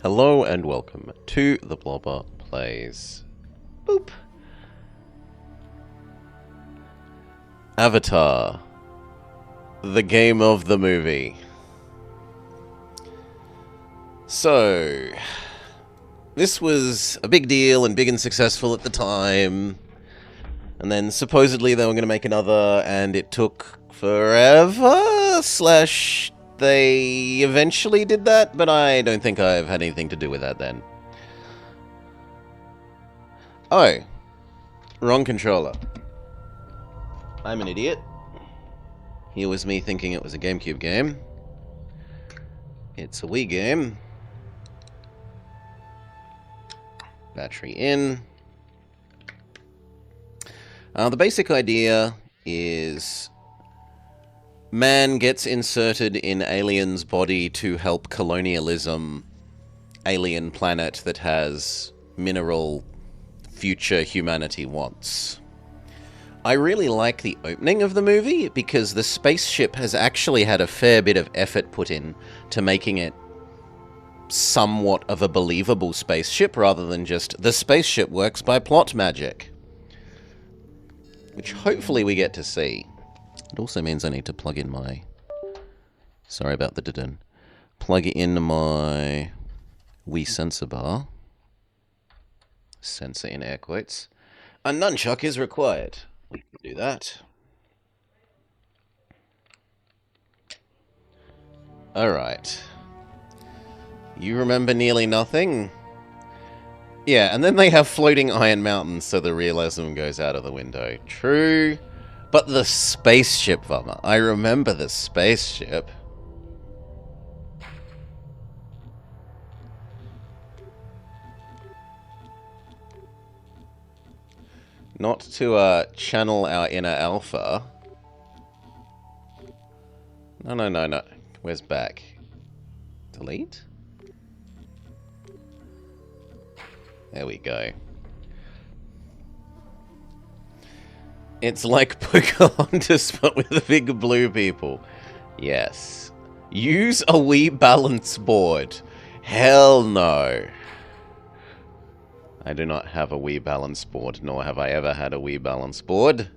Hello and welcome to The Blobber Plays. Boop. Avatar. The game of the movie. So, this was a big deal and big and successful at the time. And then supposedly they were going to make another, and it took forever, / they eventually did that, but I don't think I've had anything to do with that then. Oh, wrong controller. I'm an idiot. Here was me thinking it was a GameCube game. It's a Wii game. Battery in. The basic idea is man gets inserted in alien's body to help colonialism alien planet that has mineral future humanity wants. I really like the opening of the movie because the spaceship has actually had a fair bit of effort put in to making it somewhat of a believable spaceship rather than just the spaceship works by plot magic. Which hopefully we get to see. It also means I need to plug in my... Sorry about the didn't. Plug in my Wii sensor bar. Sensor in air quotes. A nunchuck is required. We can do that. Alright. You remember nearly nothing? Yeah, and then they have floating iron mountains, so the realism goes out of the window. True. But the spaceship, Vama. I remember the spaceship. Not to channel our inner alpha. No. Where's back? Delete? There we go. It's like Pocahontas, but with the big blue people. Yes. Use a Wii balance board. Hell no. I do not have a Wii balance board, nor have I ever had a Wii balance board.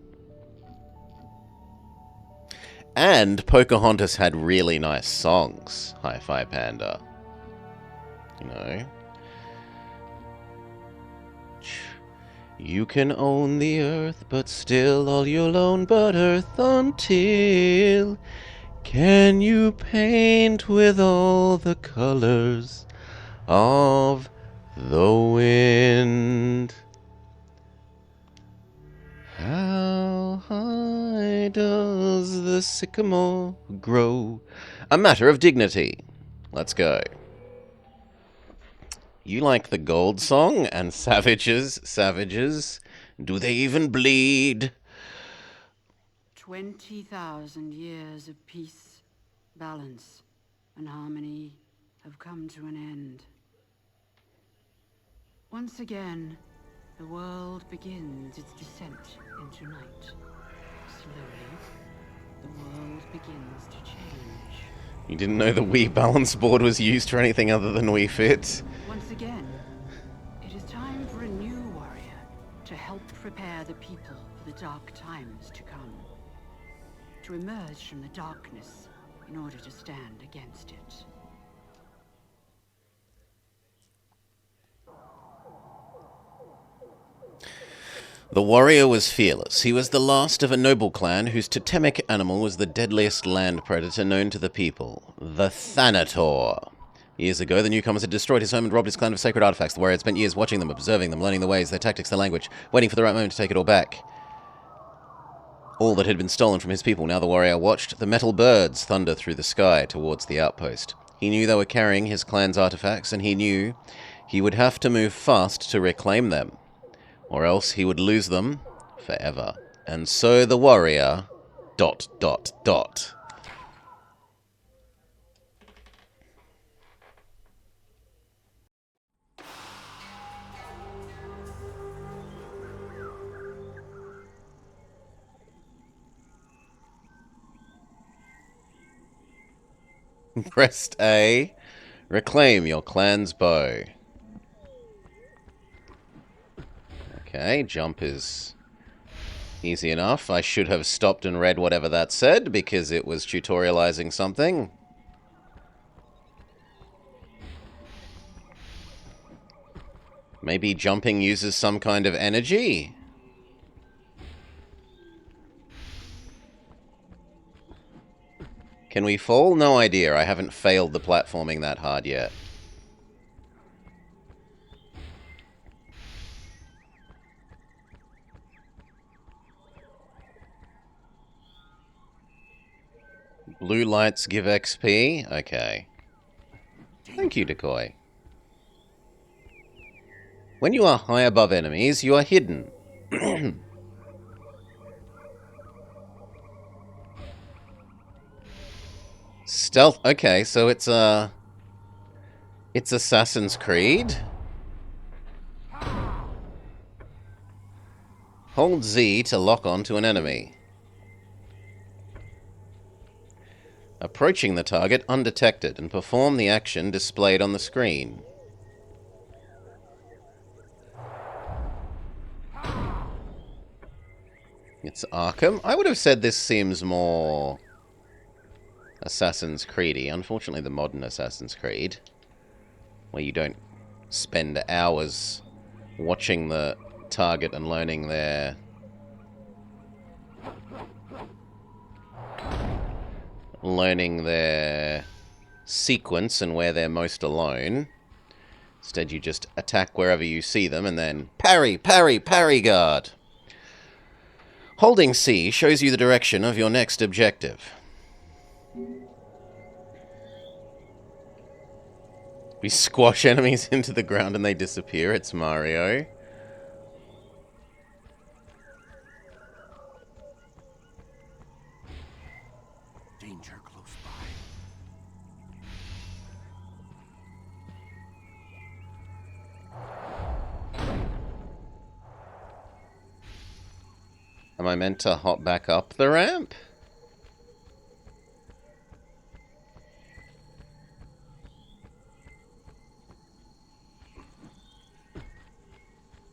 And Pocahontas had really nice songs. Hi-Fi Panda. You know. You can own the earth, but still all you'll own but earth until... Can you paint with all the colors of the wind? How high does the sycamore grow? A matter of dignity. Let's go. You like the gold song and savages, do they even bleed? 20,000 years of peace, balance, and harmony have come to an end. Once again, the world begins its descent into night. Slowly, the world begins to change. You didn't know the Wii balance board was used for anything other than Wii Fit? Once again, it is time for a new warrior to help prepare the people for the dark times to come. To emerge from the darkness in order to stand against it. The warrior was fearless. He was the last of a noble clan whose totemic animal was the deadliest land predator known to the people, the Thanator. Years ago, the newcomers had destroyed his home and robbed his clan of sacred artifacts. The warrior had spent years watching them, observing them, learning their ways, their tactics, their language, waiting for the right moment to take it all back. All that had been stolen from his people. Now the warrior watched the metal birds thunder through the sky towards the outpost. He knew they were carrying his clan's artifacts, and he knew he would have to move fast to reclaim them, or else he would lose them forever. And so the warrior... ... Pressed A. Reclaim your clan's bow. Okay, jump is easy enough. I should have stopped and read whatever that said, because it was tutorializing something. Maybe jumping uses some kind of energy? Can we fall? No idea. I haven't failed the platforming that hard yet. Blue lights give XP? Okay. Thank you, Decoy. When you are high above enemies, you are hidden. Stealth. Okay, so it's Assassin's Creed. Hold Z to lock on to an enemy. Approaching the target undetected and perform the action displayed on the screen. It's Arkham. I would have said this seems more Assassin's Creed-y. Unfortunately, the modern Assassin's Creed, where you don't spend hours watching the target and learning their sequence and where they're most alone. Instead, you just attack wherever you see them and then parry, parry, parry guard. Holding C shows you the direction of your next objective. We squash enemies into the ground and they disappear. It's Mario. Danger close by. Am I meant to hop back up the ramp?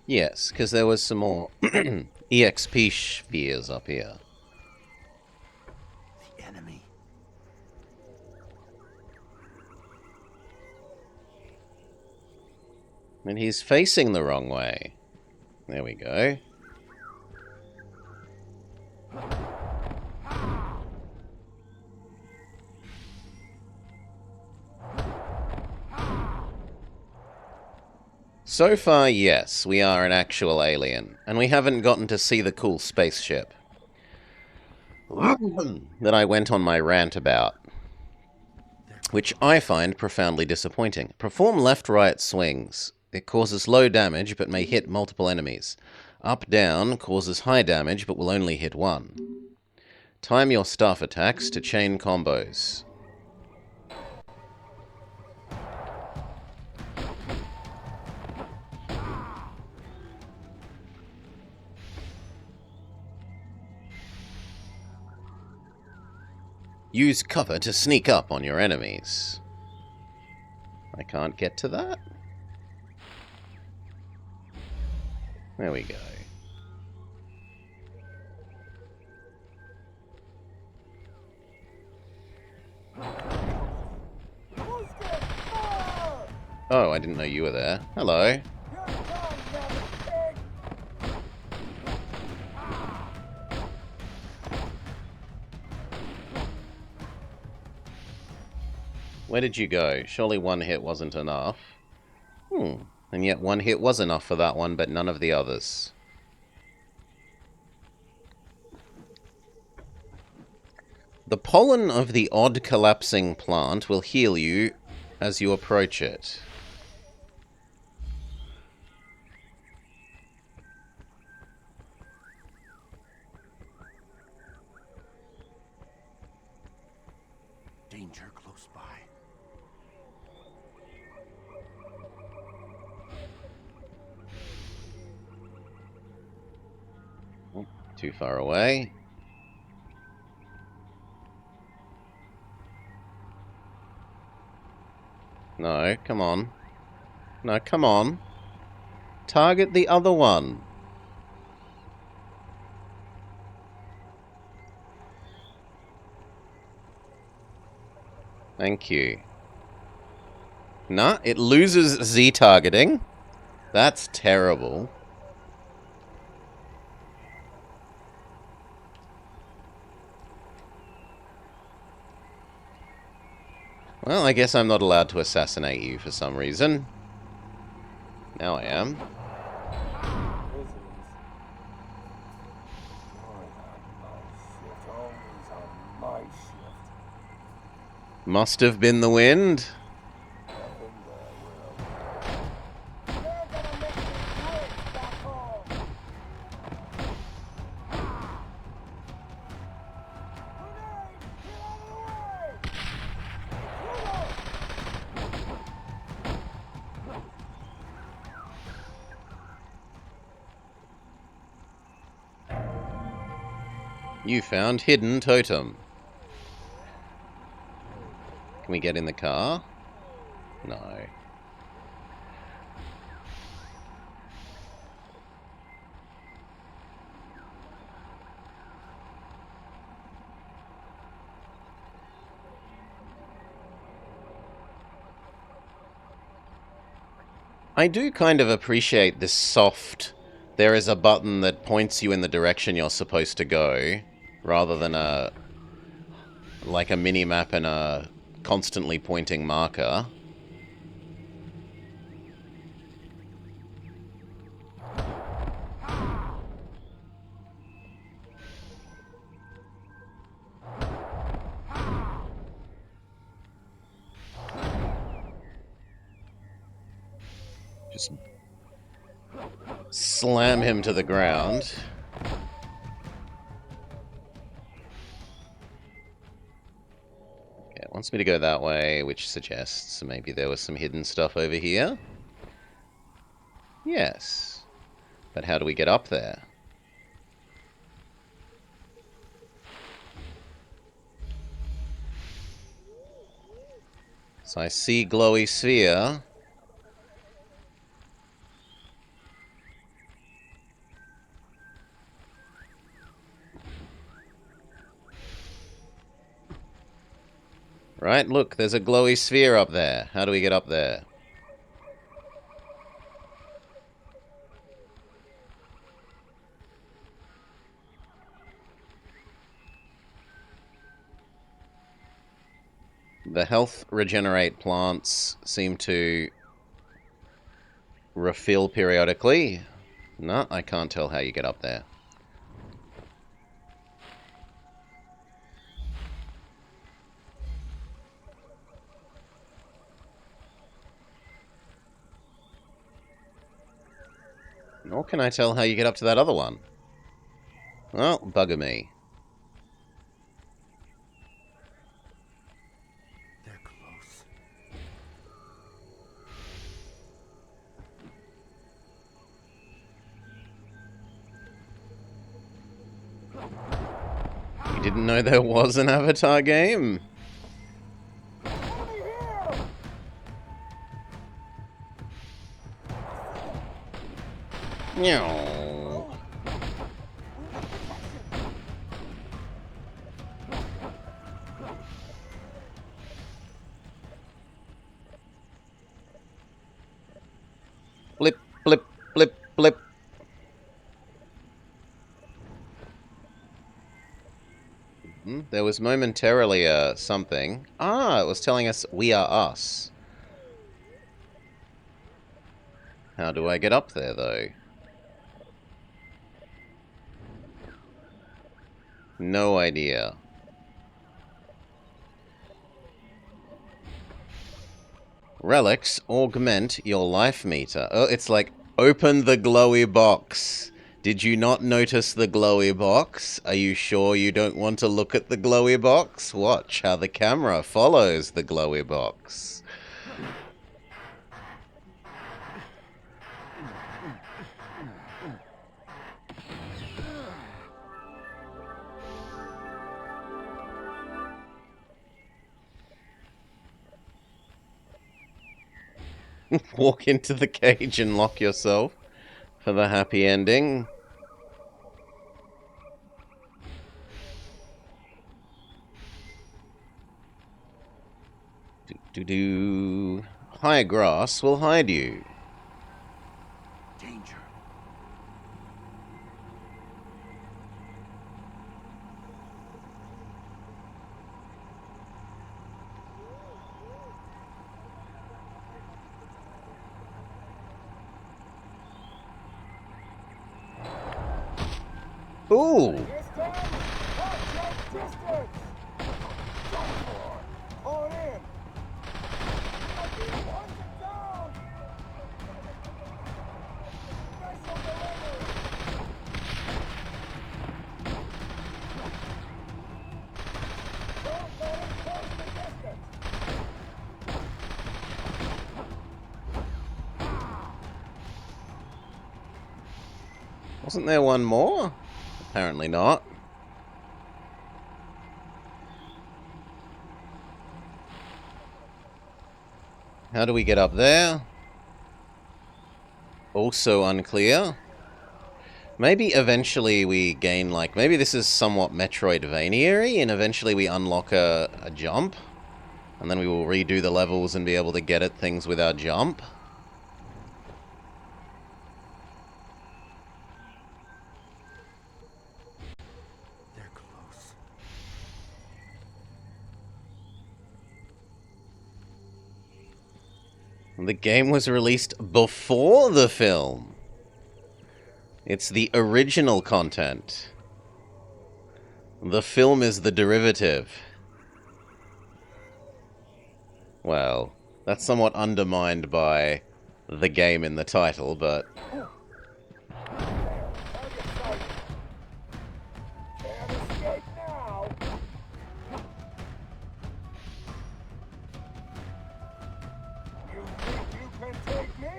Yes, because there was some more EXP spheres up here. The enemy. And he's facing the wrong way. There we go. So far, yes, we are an actual alien, and we haven't gotten to see the cool spaceship that I went on my rant about, which I find profoundly disappointing. Perform left-right swings. It causes low damage, but may hit multiple enemies. Up-down causes high damage, but will only hit one. Time your staff attacks to chain combos. Use cover to sneak up on your enemies. I can't get to that. There we go. Oh, I didn't know you were there. Hello. Where did you go? Surely one hit wasn't enough. And yet one hit was enough for that one, but none of the others. The pollen of the odd collapsing plant will heal you as you approach it. Danger close by. Oh, too far away. No, come on. No, come on. Target the other one. Thank you. Nah, it loses Z targeting. That's terrible. Well, I guess I'm not allowed to assassinate you for some reason. Now I am. Must have been the wind. You found hidden totem. Can we get in the car? No. I do kind of appreciate this soft, there is a button that points you in the direction you're supposed to go, rather than like a mini-map and a constantly pointing marker. Just slam him to the ground. Okay, it wants me to go that way, which suggests maybe there was some hidden stuff over here. Yes. But how do we get up there? So I see glowy sphere. Right, look, there's a glowy sphere up there. How do we get up there? The health regenerate plants seem to refill periodically. No, I can't tell how you get up there. Nor can I tell how you get up to that other one. Well, bugger me. They're close. You didn't know there was an Avatar game? Meow. Blip, blip, blip, blip. There was momentarily something. Ah, it was telling us we are us. How do I get up there, though? No idea. Relics augment your life meter. Oh, it's like, open the glowy box. Did you not notice the glowy box? Are you sure you don't want to look at the glowy box? Watch how the camera follows the glowy box. Walk into the cage and lock yourself for the happy ending. Do. High grass will hide you. Danger. Ooh! This time, watch your distance! On in! Watch it down! Missile delivery! Don't let him close the distance! Wasn't there one more? Apparently not. How do we get up there? Also unclear. Maybe eventually we gain, like, maybe this is somewhat Metroidvania-y, and eventually we unlock a jump, and then we will redo the levels and be able to get at things with our jump. They're close. The game was released before the film. It's the original content. The film is the derivative. Well, that's somewhat undermined by the game in the title, but... Target sighted. Can't escape now! You think you can take me?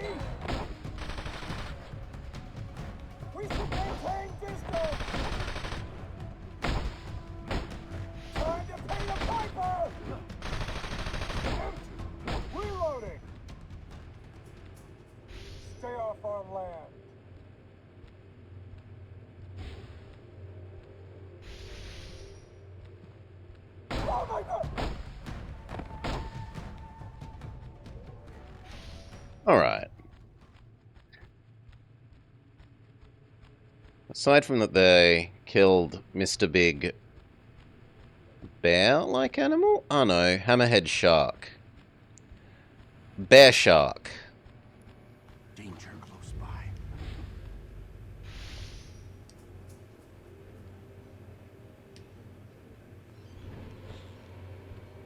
We should maintain distance! Time to pay the piper! Empty! Reloading! Stay off our land. Oh my god! Alright. Aside from that they killed Mr. Big bear-like animal? Oh no, hammerhead shark. Bear shark. Danger close by.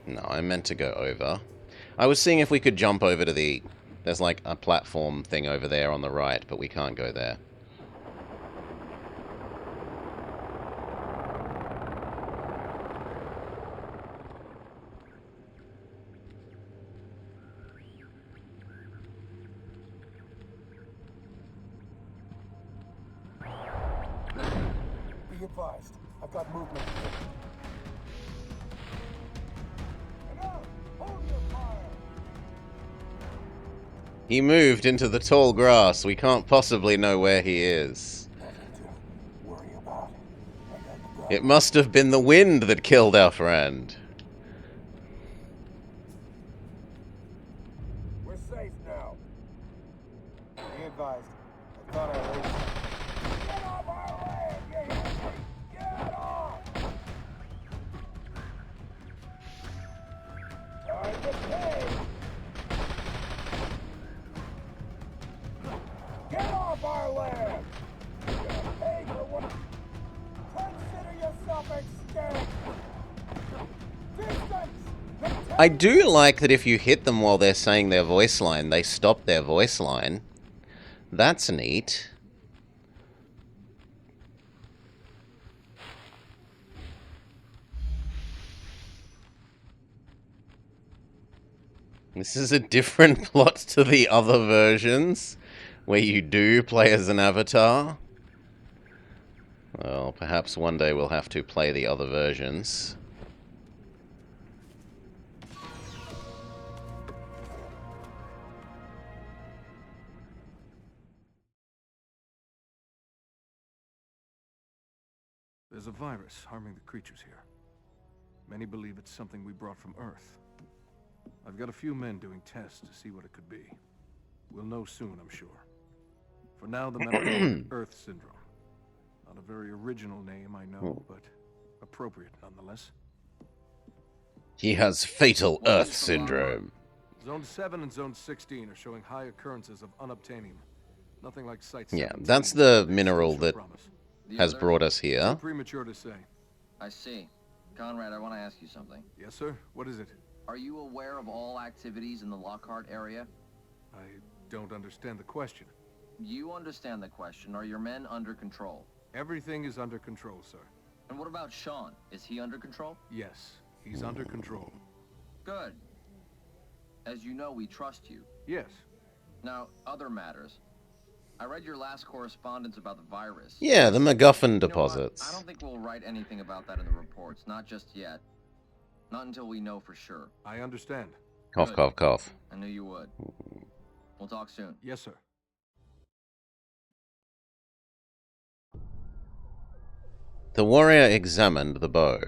No, I meant to go over. I was seeing if we could jump over to the... There's like a platform thing over there on the right, but we can't go there. Be advised, I've got movement. Enough! Hold your fire! He moved into the tall grass. We can't possibly know where he is. Nothing to worry about. I got the gun. It must have been the wind that killed our friend. We're safe now. Be advised, I thought I heard something. Get off our land, you hear me? Get off! Time to pay! Get off our land! You're gonna pay for what? Consider yourself extinct! Distance! I do like that if you hit them while they're saying their voice line, they stop their voice line. That's neat. This is a different plot to the other versions, where you do play as an avatar. Well, perhaps one day we'll have to play the other versions. There's a virus harming the creatures here. Many believe it's something we brought from Earth. I've got a few men doing tests to see what it could be. We'll know soon, I'm sure. For now, the men are calling it Earth Syndrome. Not a very original name, I know, but appropriate nonetheless. He has fatal Earth syndrome. Zone 7 and Zone 16 are showing high occurrences of unobtainium. Nothing like Site Yeah, 17. that's the mineral Sure that promise. has brought us Too here. premature to say. I see. Conrad, I want to ask you something. Yes, sir? What is it? Are you aware of all activities in the Lockhart area? I don't understand the question. You understand the question. Are your men under control? Everything is under control, sir. And what about Sean? Is he under control? Yes, he's under control. Good. As you know, we trust you. Yes. Now, other matters. I read your last correspondence about the virus. Yeah, the MacGuffin You know what? deposits. I don't think we'll write anything about that in the reports. Not just yet. Not until we know for sure. I understand. Cough, cough, cough. I knew you would. We'll talk soon. Yes, sir. The warrior examined the bow.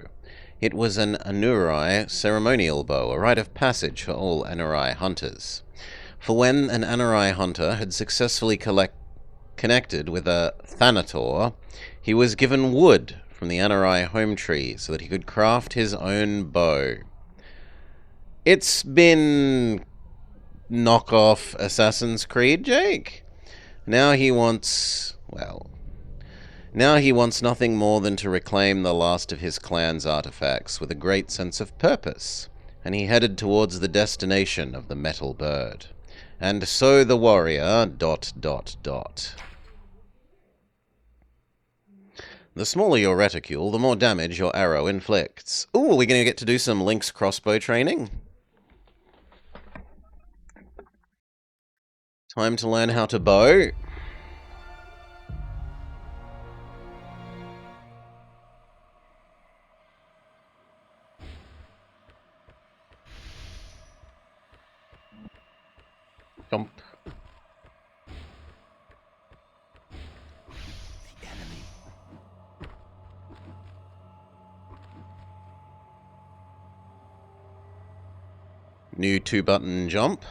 It was an Anurai ceremonial bow, a rite of passage for all Anurai hunters. For when an Anurai hunter had successfully connected with a Thanator, he was given wood from the Anurai home tree so that he could craft his own bow. It's been knockoff Assassin's Creed, Jake. Now he wants nothing more than to reclaim the last of his clan's artifacts with a great sense of purpose, and he headed towards the destination of the metal bird. And so the warrior... The smaller your reticule, the more damage your arrow inflicts. Ooh, are we going to get to do some Link's crossbow training? Time to learn how to bow. Jump. The enemy. New 2-button jump.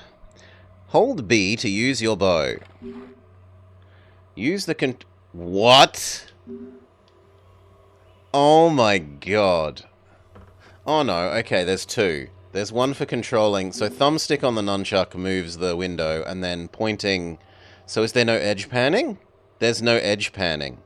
Hold B to use your bow. Use the What? Oh my god. Oh no, okay, there's two. There's one for controlling, so thumbstick on the nunchuck moves the window, and then pointing... So is there no edge panning? There's no edge panning.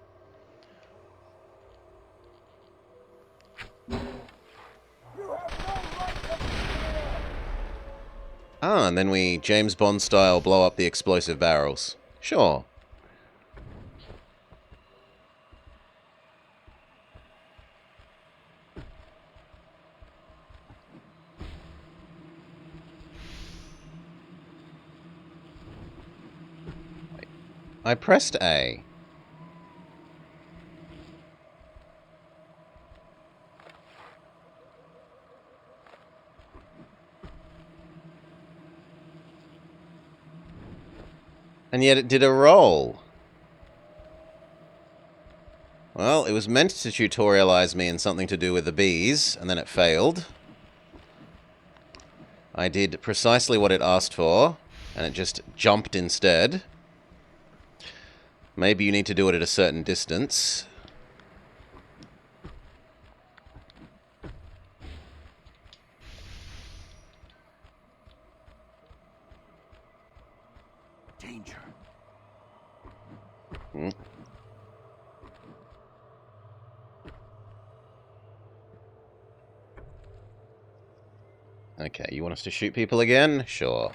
Ah, and then we James Bond style blow up the explosive barrels. Sure. I pressed A. And yet it did a roll. Well, it was meant to tutorialize me in something to do with the bees, and then it failed. I did precisely what it asked for, and it just jumped instead. Maybe you need to do it at a certain distance. Danger. Okay, you want us to shoot people again? Sure.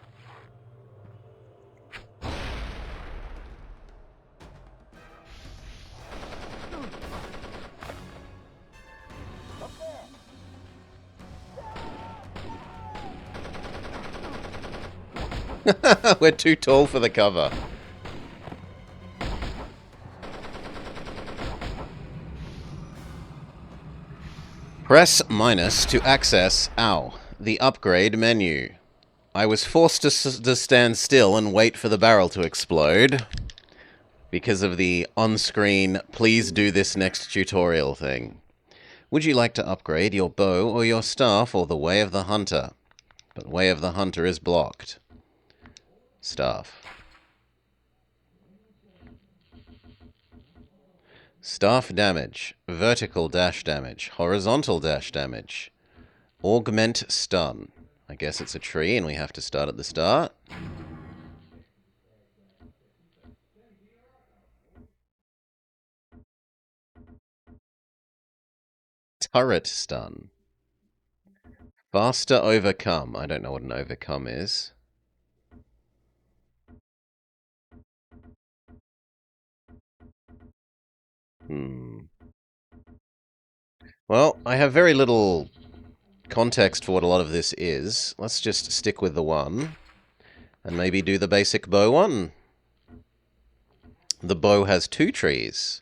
We're too tall for the cover. Press minus to access, the upgrade menu. I was forced to stand still and wait for the barrel to explode. because of the on-screen please do this next tutorial thing. Would you like to upgrade your bow or your staff or the Way of the Hunter? But Way of the Hunter is blocked. Staff. Staff damage, vertical dash damage, horizontal dash damage, augment stun. I guess it's a tree and we have to start at the start. Turret stun. Faster overcome. I don't know what an overcome is. Well, I have very little context for what a lot of this is. Let's just stick with the one. And maybe do the basic bow one. The bow has 2 trees.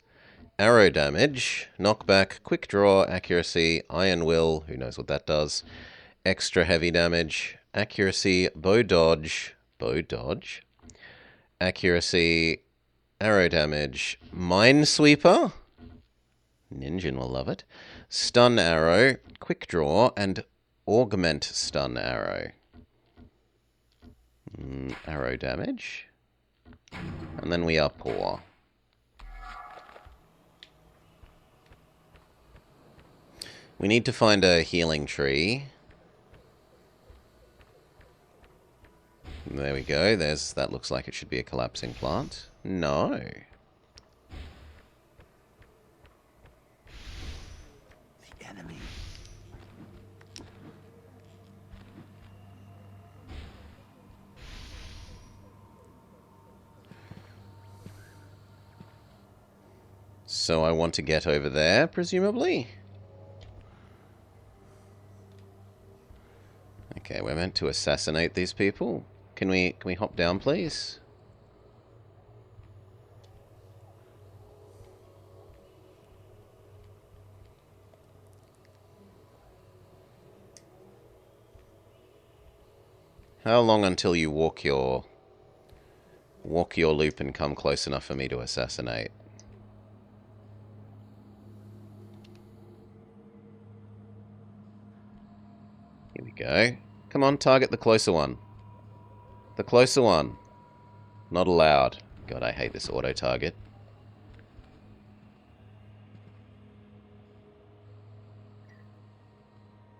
Arrow damage, knockback, quick draw, accuracy, iron will, who knows what that does. Extra heavy damage, accuracy, bow dodge, accuracy, arrow damage, minesweeper, Ninjin will love it, stun arrow, quick draw, and augment stun arrow. Arrow damage. And then we are poor. We need to find a healing tree. There we go. That looks like it should be a collapsing plant. No. The enemy. So I want to get over there, presumably. Okay, we're meant to assassinate these people. Can we hop down, please? How long until you walk your loop and come close enough for me to assassinate? Here we go. Come on, target the closer one. The closer one. Not allowed. God, I hate this auto-target.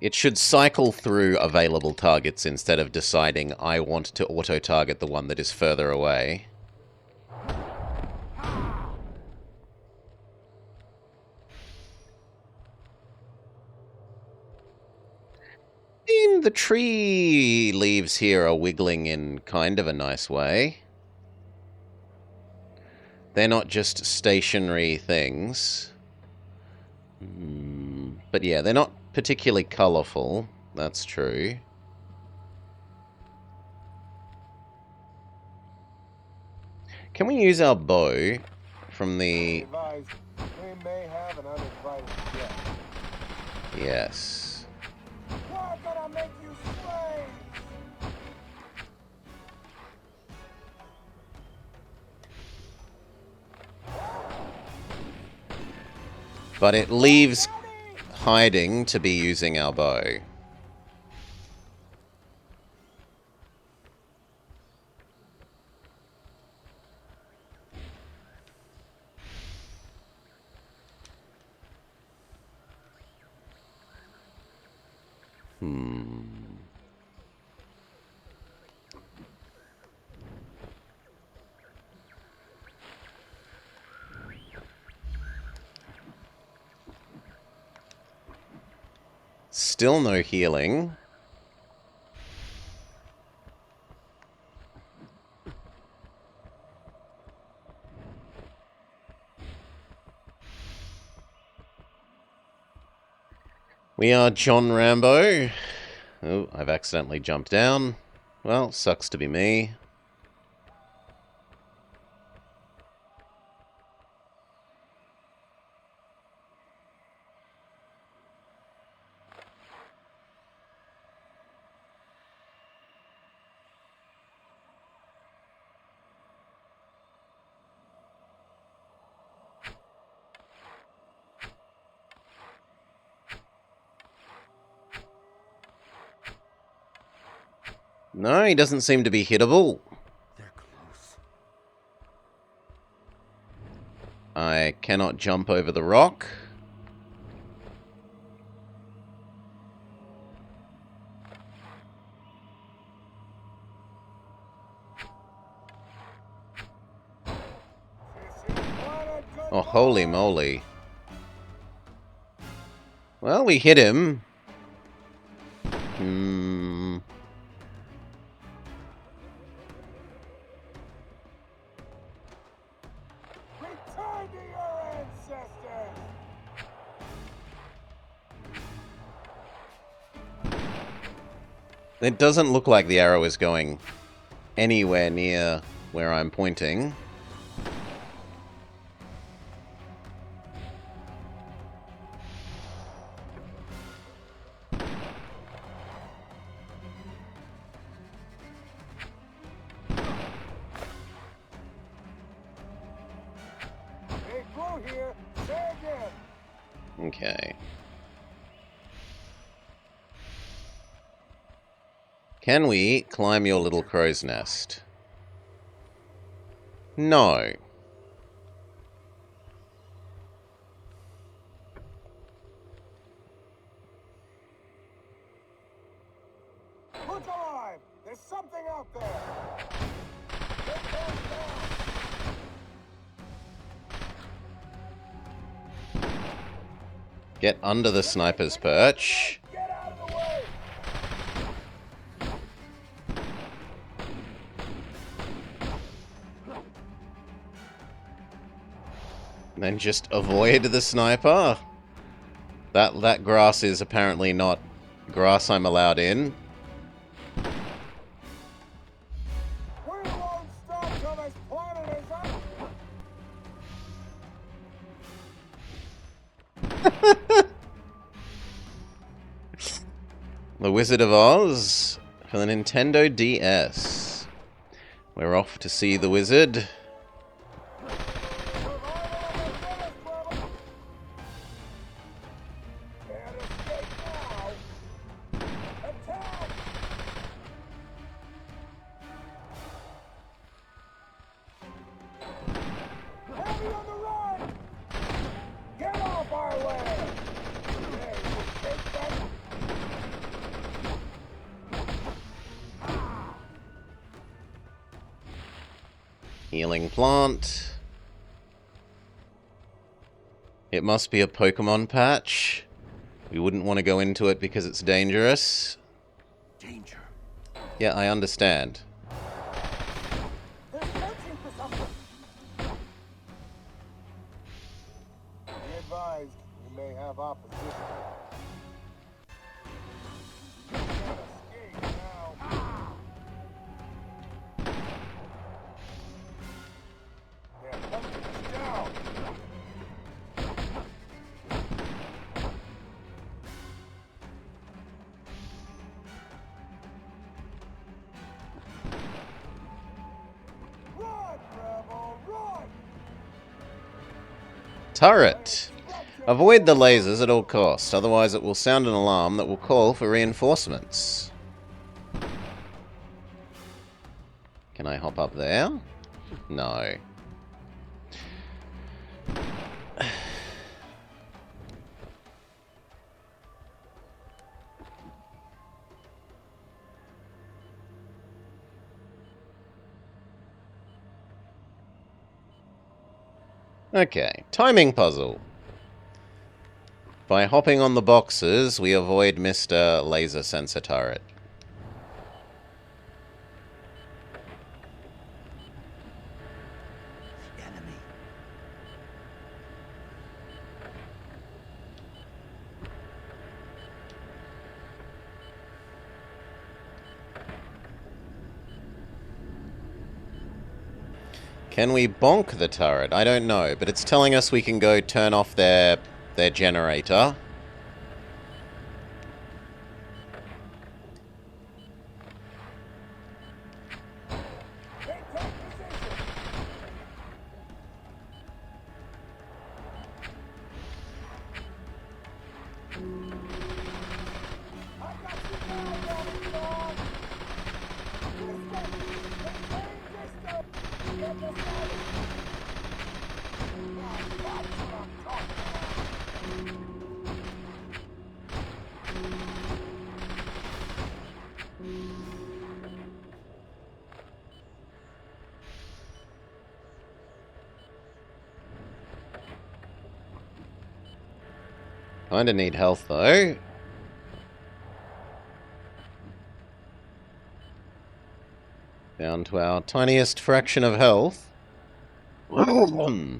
It should cycle through available targets instead of deciding I want to auto-target the one that is further away. The tree leaves here are wiggling in kind of a nice way. They're not just stationary things. But yeah, they're not particularly colourful. That's true. Can we use our bow from the... Advised, we may have an uninvited guest. Yes. Why can't I make you slaves? But it leaves hiding to be using our bow. Still no healing. We are John Rambo. Oh, I've accidentally jumped down. Well, sucks to be me. No, he doesn't seem to be hittable. They're close. I cannot jump over the rock. Oh, holy moly. Well, we hit him. Return to your ancestors! It doesn't look like the arrow is going anywhere near where I'm pointing. Hey, Blue here. Say again. Okay. Can we climb your little crow's nest? No. Look alive! There's something out there! Get those down! Get under the sniper's perch. Get out of the way! And then just avoid the sniper. That grass is apparently not grass I'm allowed in. We're Lone Star till this planet is up! The Wizard of Oz for the Nintendo DS. We're off to see the wizard. Can't escape now! Attack! Heavy on the run! Get off our land! Hey, you take that? Healing plant. It must be a Pokemon patch. We wouldn't want to go into it because it's dangerous. Danger. Yeah, I understand. They're searching for something! Be advised, you may have opposition. You can't escape now. They're hunting us down! Run, Rebel, run! Turret. Avoid the lasers at all costs, otherwise it will sound an alarm that will call for reinforcements. Can I hop up there? No. Okay, timing puzzle. By hopping on the boxes, we avoid Mr. Laser Sensor Turret. The enemy. Can we bonk the turret? I don't know, but it's telling us we can go turn off their generator. Take position! I got you now, Lone Star! Kinda need health, though. Down to our tiniest fraction of health. Hmm.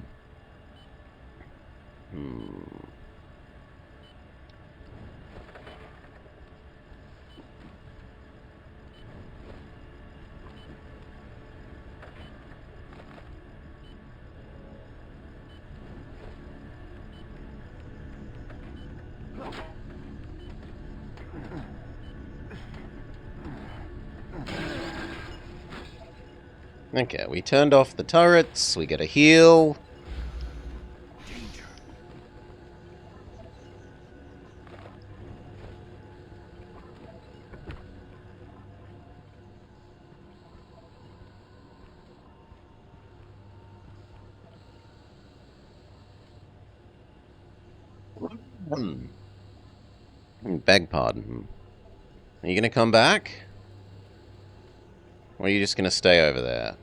Okay, we turned off the turrets, we get a heal. Danger. Beg pardon. Are you gonna come back? Or are you just gonna stay over there?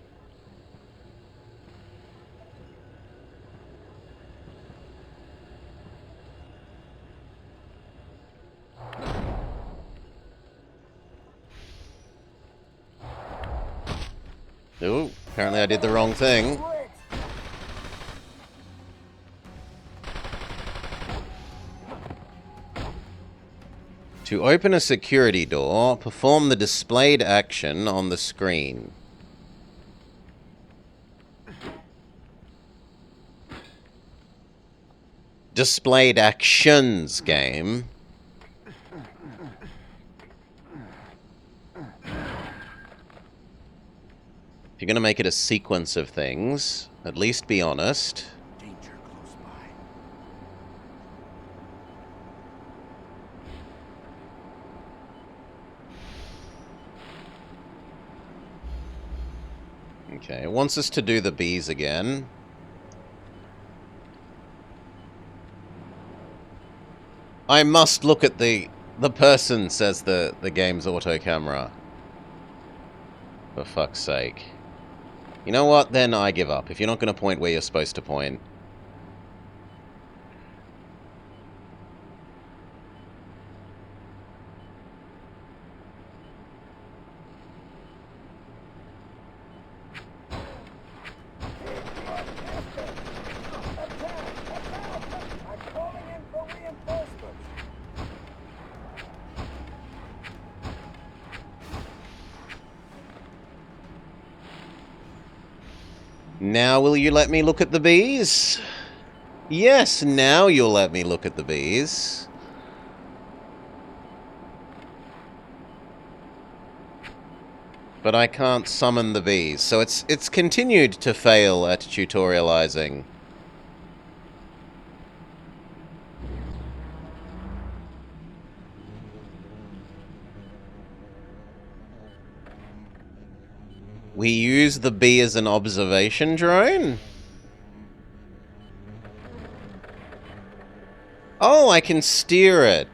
Ooh, apparently I did the wrong thing. To open a security door, perform the displayed action on the screen. Displayed actions, game. If you're gonna make it a sequence of things, at least be honest. Danger close by. Okay, it wants us to do the bees again. I must look at the person, says the game's auto camera. For fuck's sake. You know what? Then I give up. If you're not going to point where you're supposed to point. I'm calling in for reinforcements. Now will you let me look at the bees? Yes, now you'll let me look at the bees. But I can't summon the bees, so it's continued to fail at tutorializing. We use the bee as an observation drone? Oh, I can steer it.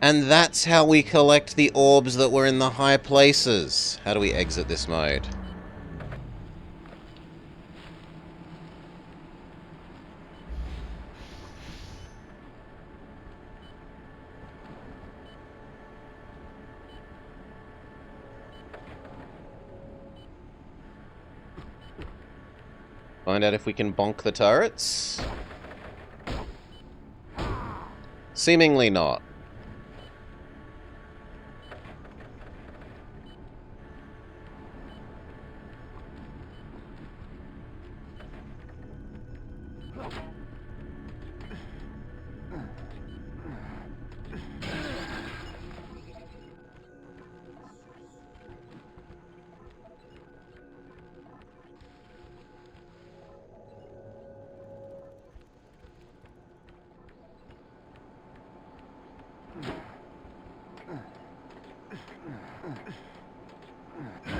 And that's how we collect the orbs that were in the high places. How do we exit this mode? Find out if we can bonk the turrets? Seemingly not.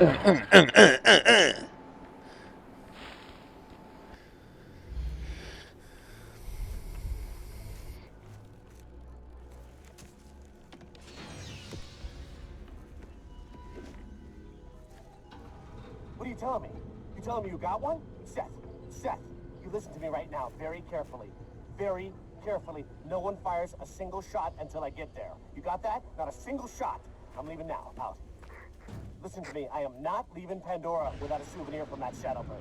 What are you telling me? You telling me you got one? Seth, you listen to me right now, very carefully. Very carefully. No one fires a single shot until I get there. You got that? Not a single shot. I'm leaving now. Out. Listen to me, I am not leaving Pandora without a souvenir from that Shadowbird.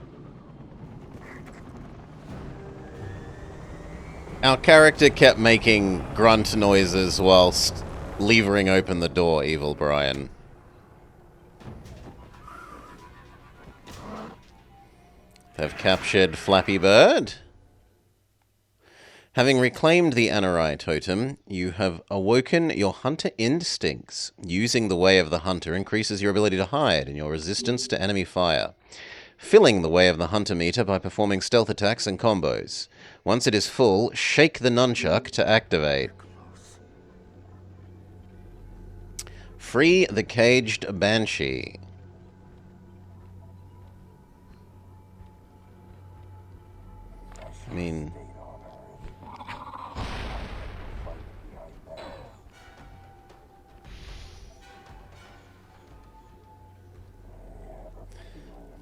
Our character kept making grunt noises whilst levering open the door, Evil Brian. They've captured Flappy Bird. Having reclaimed the Anurai totem, you have awoken your hunter instincts. Using the Way of the Hunter increases your ability to hide and your resistance to enemy fire, filling the Way of the Hunter meter by performing stealth attacks and combos. Once it is full, shake the nunchuck to activate. Free the caged Banshee. I mean...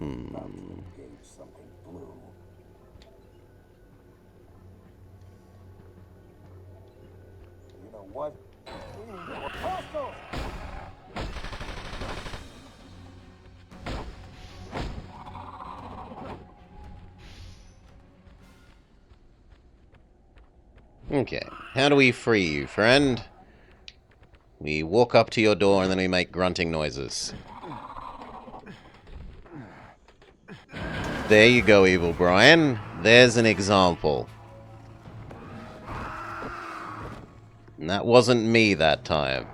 You know what? We need more hostiles! Okay, how do we free you, friend? We walk up to your door and then we make grunting noises. There you go, Evil Brian. There's an example. And that wasn't me that time.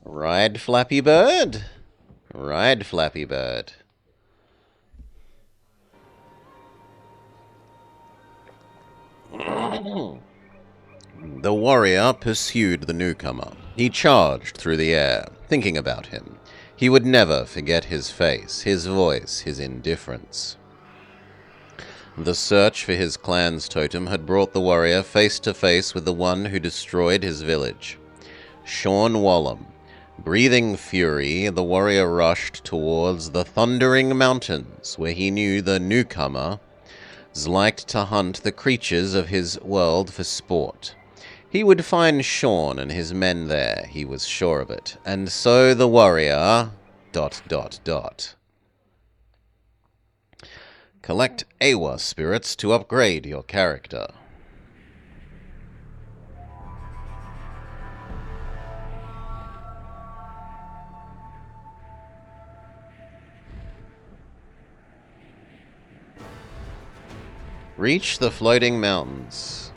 Ride, Flappy Bird. Ride, Flappy Bird. The warrior pursued the newcomer. He charged through the air, thinking about him. He would never forget his face, his voice, his indifference. The search for his clan's totem had brought the warrior face to face with the one who destroyed his village. Sean Wallum. Breathing fury, the warrior rushed towards the Thundering Mountains, where he knew the newcomer liked to hunt the creatures of his world for sport. He would find Sean and his men there, he was sure of it. And so the warrior... ... Collect Awa spirits to upgrade your character. Reach the floating mountains.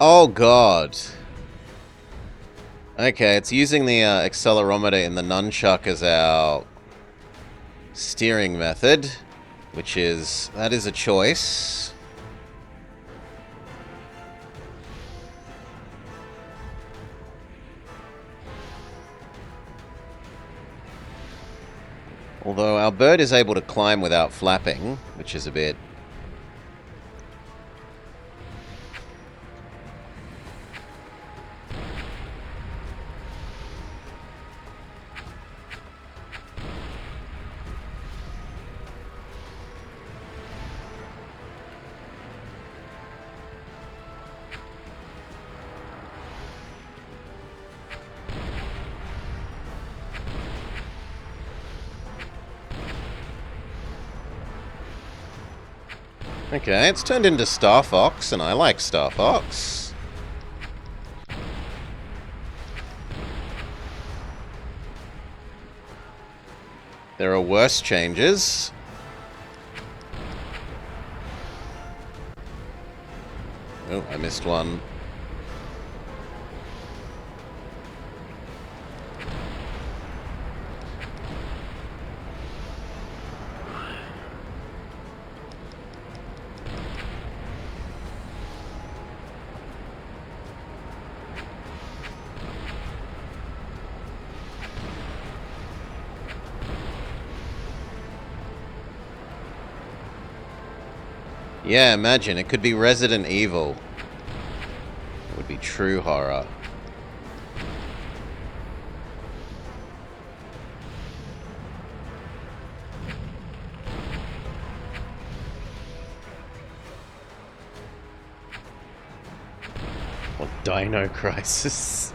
Oh god. Okay, it's using the accelerometer in the nunchuck as our steering method, which is... that is a choice. Although our bird is able to climb without flapping, which is a bit... Okay, it's turned into Star Fox, and I like Star Fox. There are worse changes. Oh, I missed one. Yeah, imagine. It could be Resident Evil. It would be true horror. Or Dino Crisis.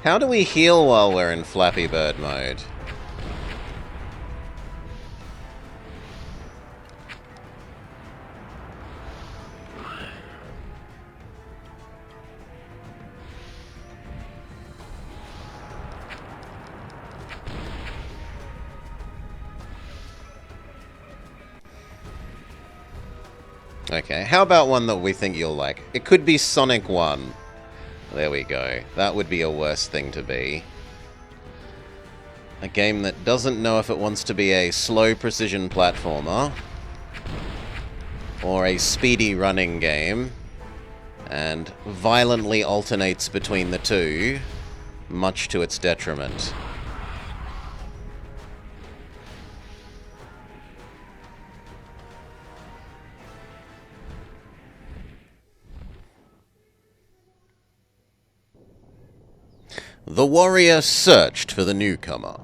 How do we heal while we're in Flappy Bird mode? Okay, how about one that we think you'll like? It could be Sonic 1. There we go. That would be a worse thing to be. A game that doesn't know if it wants to be a slow precision platformer or a speedy running game and violently alternates between the two, much to its detriment. The warrior searched for the newcomer,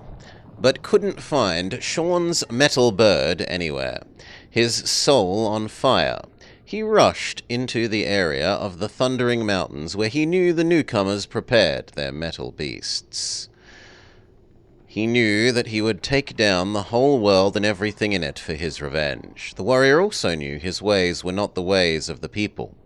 but couldn't find Sean's metal bird anywhere, his soul on fire. He rushed into the area of the Thundering Mountains where he knew the newcomers prepared their metal beasts. He knew that he would take down the whole world and everything in it for his revenge. The warrior also knew his ways were not the ways of the people.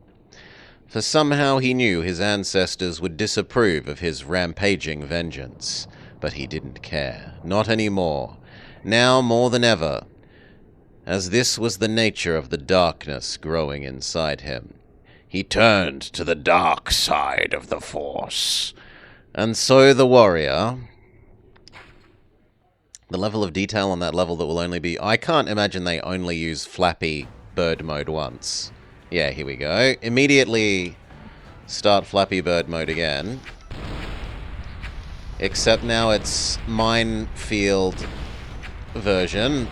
For somehow he knew his ancestors would disapprove of his rampaging vengeance. But he didn't care. Not anymore. Now more than ever. As this was the nature of the darkness growing inside him. He turned to the dark side of the Force. And so the warrior... The level of detail on that level that will only be... I can't imagine they only use Flappy Bird mode once. Yeah, here we go. Immediately start Flappy Bird mode again. Except now it's Minefield version.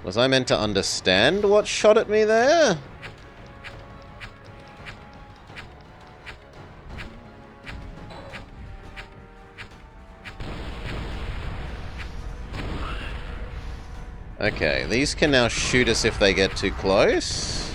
Was I meant to understand what shot at me there? Okay, these can now shoot us if they get too close.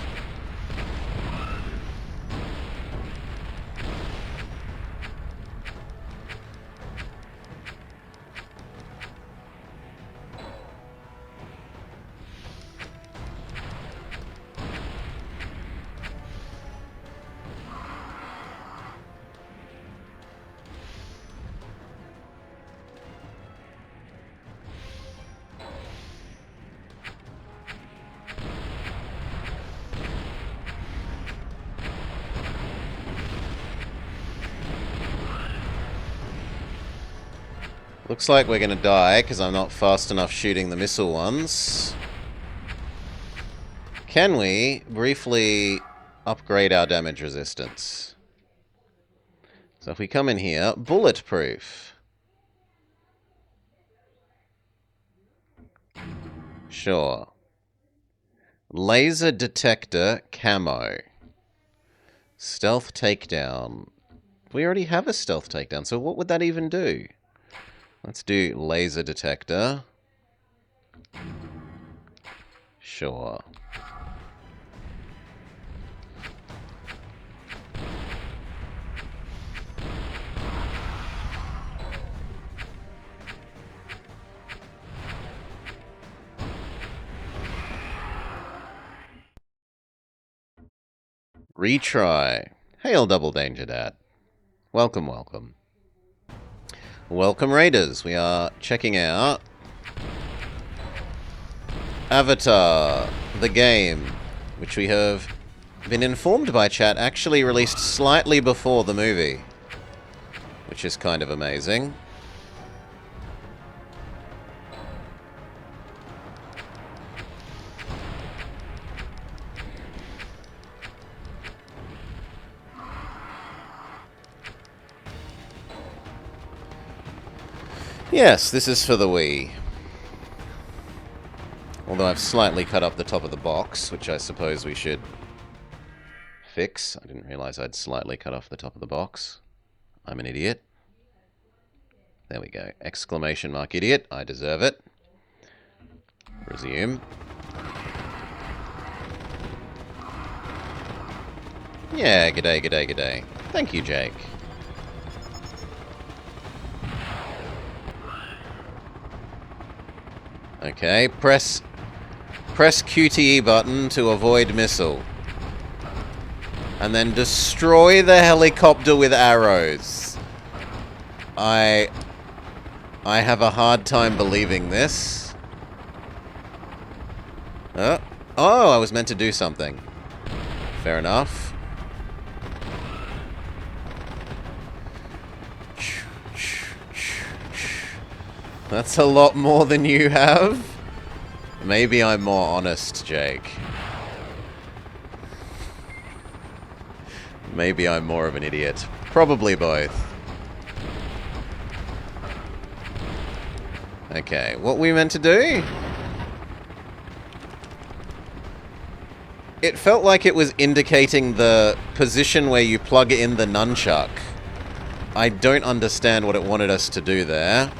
Looks like we're gonna die, because I'm not fast enough shooting the missile ones. Can we briefly upgrade our damage resistance? So if we come in here, bulletproof. Sure. Laser detector camo. Stealth takedown. We already have a stealth takedown, so what would that even do? Let's do laser detector. Sure. Retry. Hail Double Danger Dad. Welcome, welcome. Welcome, Raiders. We are checking out Avatar, the game, which we have been informed by chat actually released slightly before the movie, which is kind of amazing. Yes, this is for the Wii. Although I've slightly cut up the top of the box, which I suppose we should fix. I didn't realize I'd slightly cut off the top of the box. I'm an idiot. There we go. Exclamation mark idiot. I deserve it. Resume. Yeah, g'day, g'day, g'day. Thank you, Jake. Okay, press QTE button to avoid missile. And then destroy the helicopter with arrows. I have a hard time believing this. Oh, I was meant to do something. Fair enough. That's a lot more than you have. Maybe I'm more honest, Jake. Maybe I'm more of an idiot. Probably both. Okay, what we meant to do? It felt like it was indicating the position where you plug in the nunchuck. I don't understand what it wanted us to do there.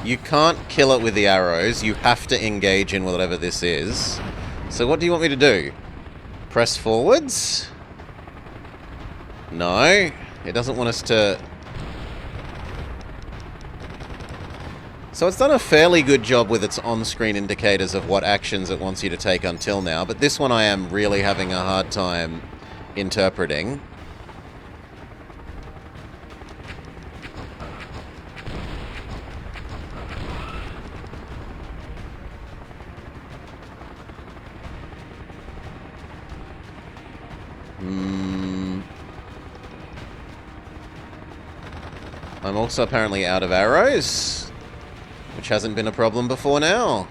You can't kill it with the arrows. You have to engage in whatever this is. So what do you want me to do? Press forwards? No. It doesn't want us to... So it's done a fairly good job with its on-screen indicators of what actions it wants you to take until now, but this one I am really having a hard time interpreting. I'm also apparently out of arrows, which hasn't been a problem before now.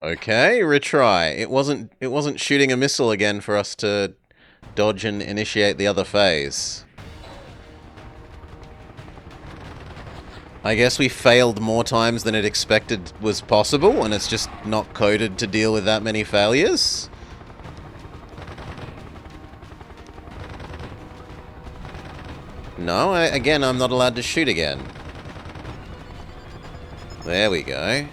Okay, retry. It wasn't shooting a missile again for us to dodge and initiate the other phase. I guess we failed more times than it expected was possible, and it's just not coded to deal with that many failures. No, again, I'm not allowed to shoot again. There we go.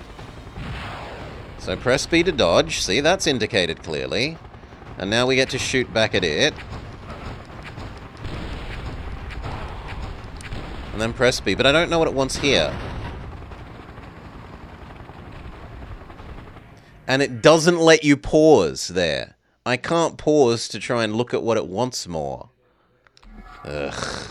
So press B to dodge. See, that's indicated clearly. And now we get to shoot back at it. And then press B, but I don't know what it wants here. And it doesn't let you pause there. I can't pause to try and look at what it wants more. Ugh.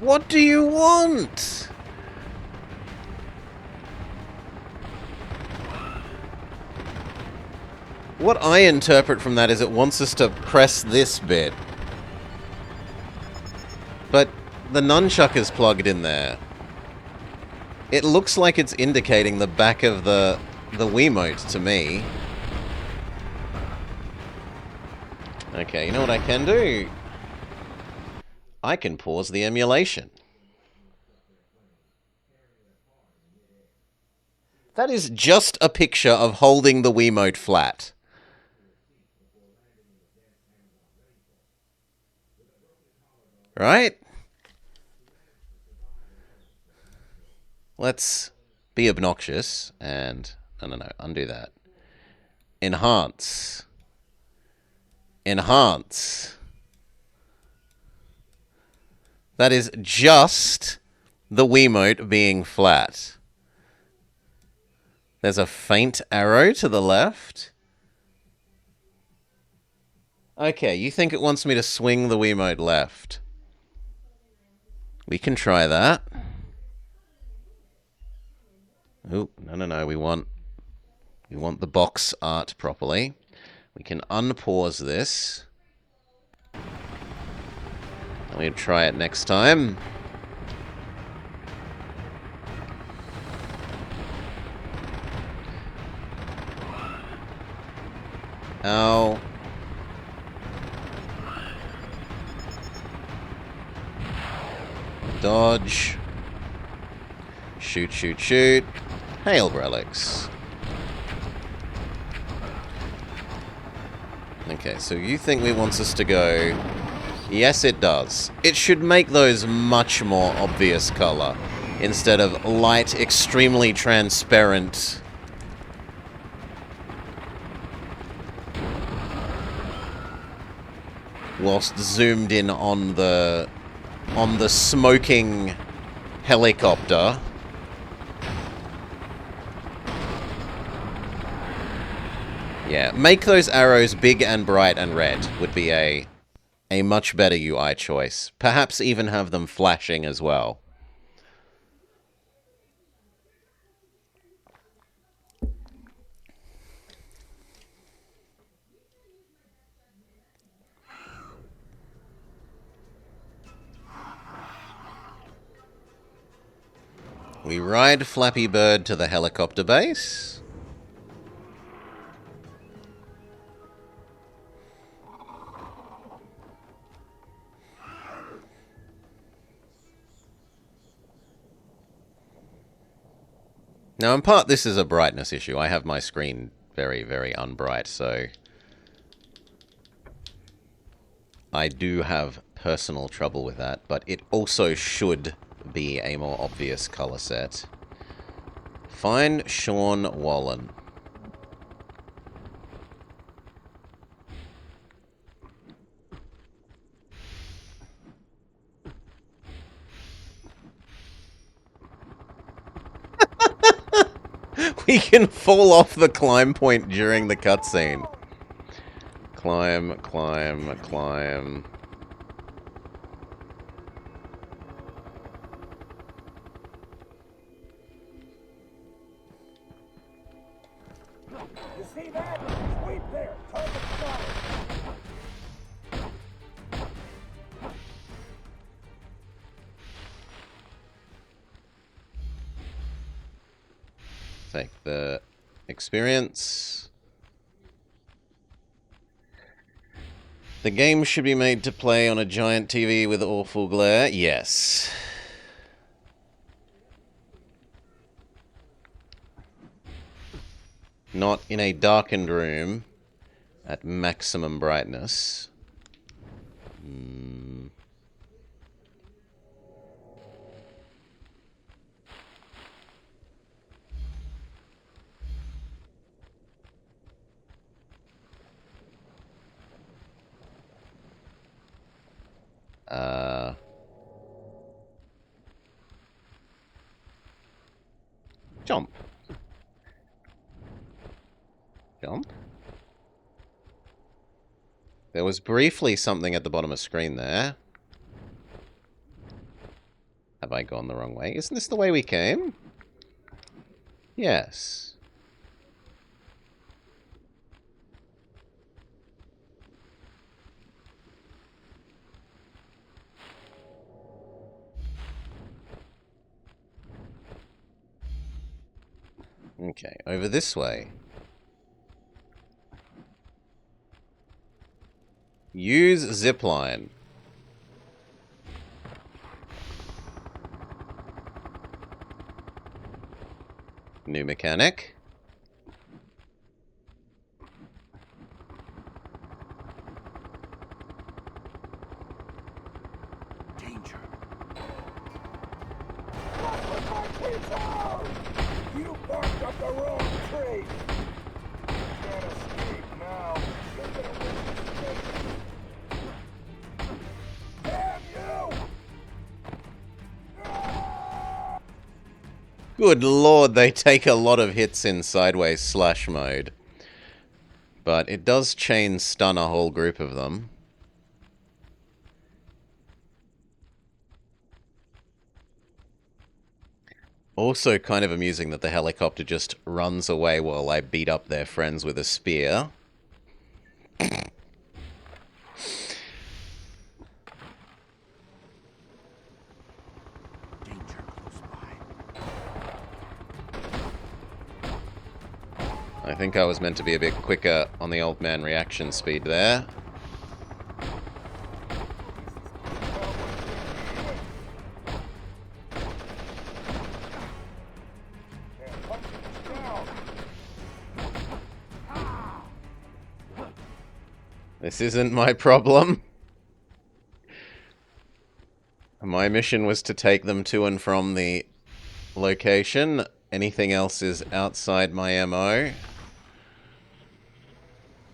What do you want? What I interpret from that is it wants us to press this bit. But the nunchuck is plugged in there. It looks like it's indicating the back of the Wiimote to me. Okay, you know what I can do? I can pause the emulation. That is just a picture of holding the Wiimote flat. Right? Let's be obnoxious and... No, undo that. Enhance. Enhance. That is just the Wiimote being flat. There's a faint arrow to the left. Okay, you think it wants me to swing the Wiimote left. We can try that. Oh, no, we want the box art properly. We can unpause this. And we'll try it next time. Ow. Dodge. Shoot, shoot, shoot. Hail relics. Okay, so you think it wants us to go... Yes, it does. It should make those much more obvious color, instead of light, extremely transparent... whilst zoomed in on the smoking helicopter. Yeah, make those arrows big and bright and red would be a much better UI choice. Perhaps even have them flashing as well. We ride Flappy Bird to the helicopter base. Now, in part, this is a brightness issue. I have my screen very, very unbright, so... I do have personal trouble with that, but it also should be a more obvious color set. Find Sean Wallen. We can fall off the climb point during the cutscene. Climb, climb, climb. You see that? Wait there. Target spotted. Take the experience. The game should be made to play on a giant TV with awful glare. Yes. Not in a darkened room at maximum brightness. Jump. Jump. There was briefly something at the bottom of the screen there. Have I gone the wrong way? Isn't this the way we came? Yes. Okay, over this way. Use zipline. New mechanic. Danger. You barked up the wrong tree! Can't escape now. You're gonna win this thing. Damn you! Good lord, they take a lot of hits in sideways slash mode. But it does chain stun a whole group of them. Also kind of amusing that the helicopter just runs away while I beat up their friends with a spear. Danger close by. I think I was meant to be a bit quicker on the old man reaction speed there. This isn't my problem. My mission was to take them to and from the location. Anything else is outside my MO.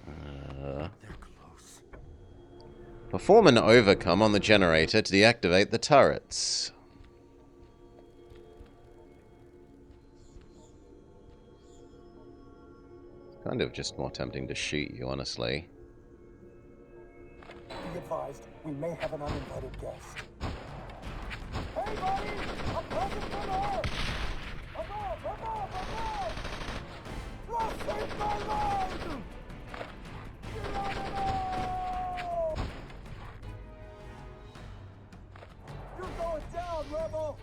They're close. Perform an overcome on the generator to deactivate the turrets. Kind of just more tempting to shoot you, honestly. Be advised, we may have an uninvited guest. Hey, buddy! A present for Earth! Above! Just saved my life! Geronimo! You're going down, Rebel!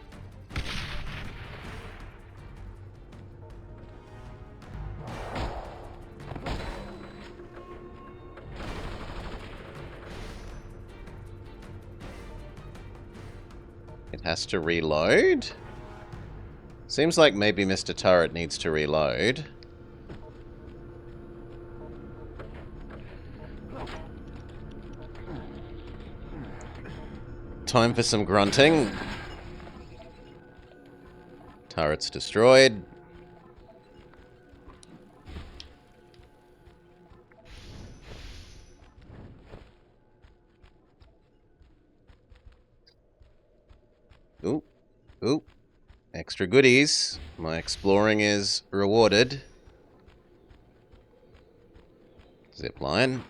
It has to reload? Seems like maybe Mr. Turret needs to reload. Time for some grunting. Turret's destroyed. Ooh. Ooh. Extra goodies. My exploring is rewarded. Zipline.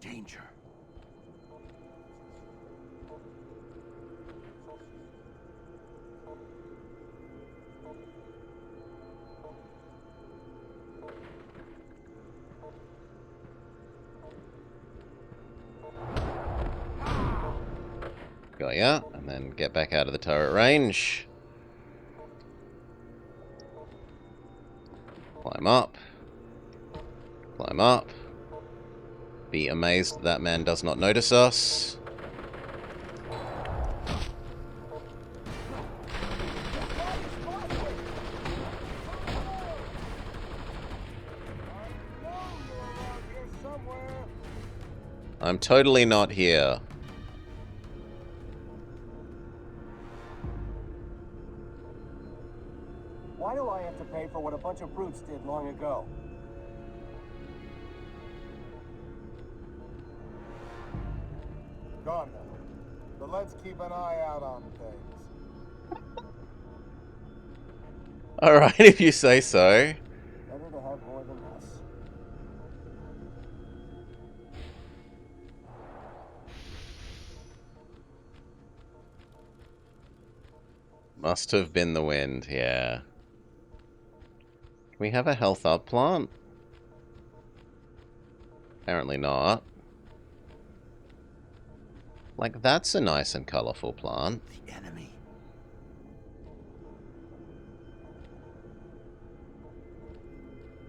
Danger. Got ya. And then get back out of the turret range. Climb up. Climb up. Be amazed that man does not notice us. I'm totally not here. Why do I have to pay for what a bunch of brutes did long ago? Gone now. But let's keep an eye out on things. Alright, if you say so. Better to have more than us. Must have been the wind, yeah. Can we have a health up plant? Apparently not. Like, that's a nice and colorful plant. The enemy.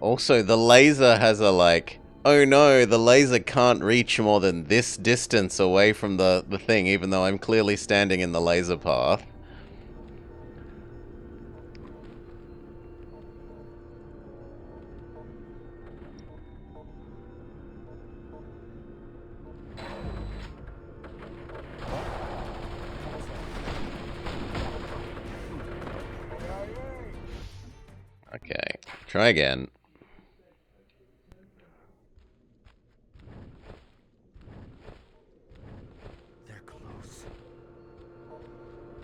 Also, the laser has a like, oh no, the laser can't reach more than this distance away from the thing, even though I'm clearly standing in the laser path. Okay, try again. They're close.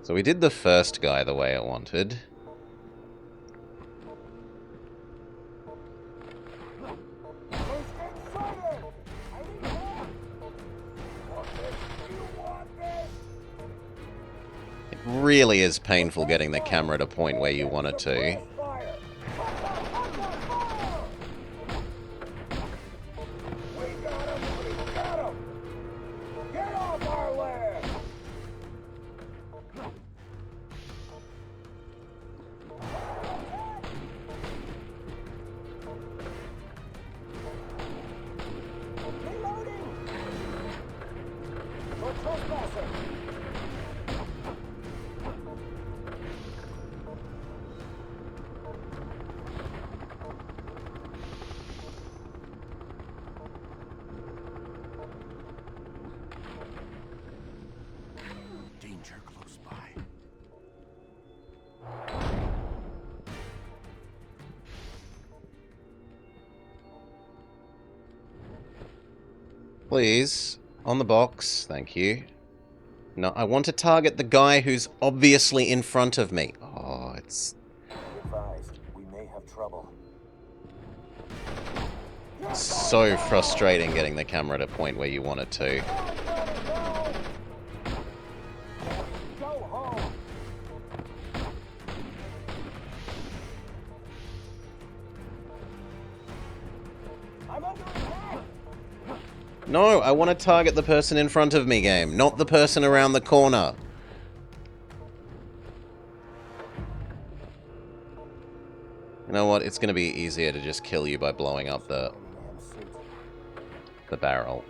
So we did the first guy the way I wanted. It really is painful getting the camera to point where you want it to. Danger close by. Please, on the box, thank you. No, I want to target the guy who's obviously in front of me. Oh, it's Be advised, we may have trouble. so frustrating getting the camera to point where you want it to. Go home. I'm under attack. No, I want to target the person in front of me, game, not the person around the corner. You know what? It's going to be easier to just kill you by blowing up the barrel.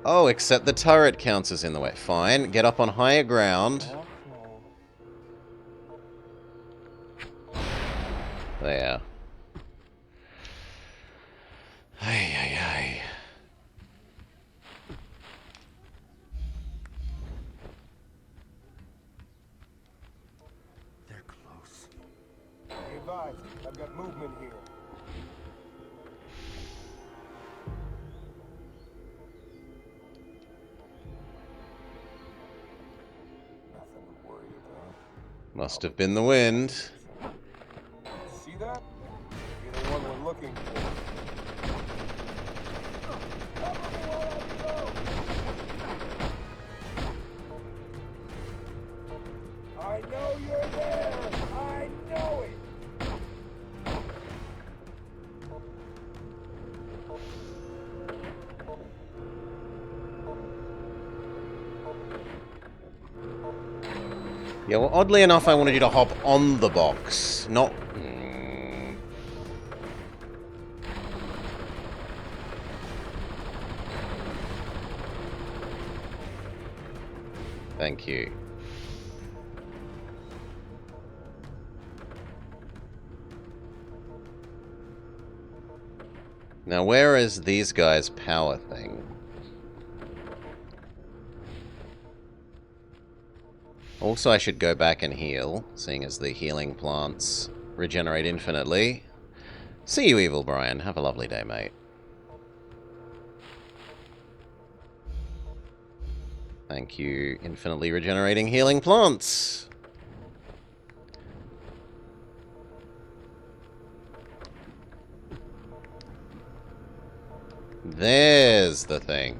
Oh, except the turret counts as in the way. Fine, get up on higher ground. There. Ay, ay, ay. They're close. Be advised, I've got movement here. Nothing to worry about. Must have been the wind. See that? You're the one we're looking for. I know you're there! I know it! Yeah, well, oddly enough, I wanted you to hop on the box, not... Thank you. Now, where is these guys' power thing? Also, I should go back and heal, seeing as the healing plants regenerate infinitely. See you, Evil Brian. Have a lovely day, mate. Thank you, infinitely regenerating healing plants. There's the thing.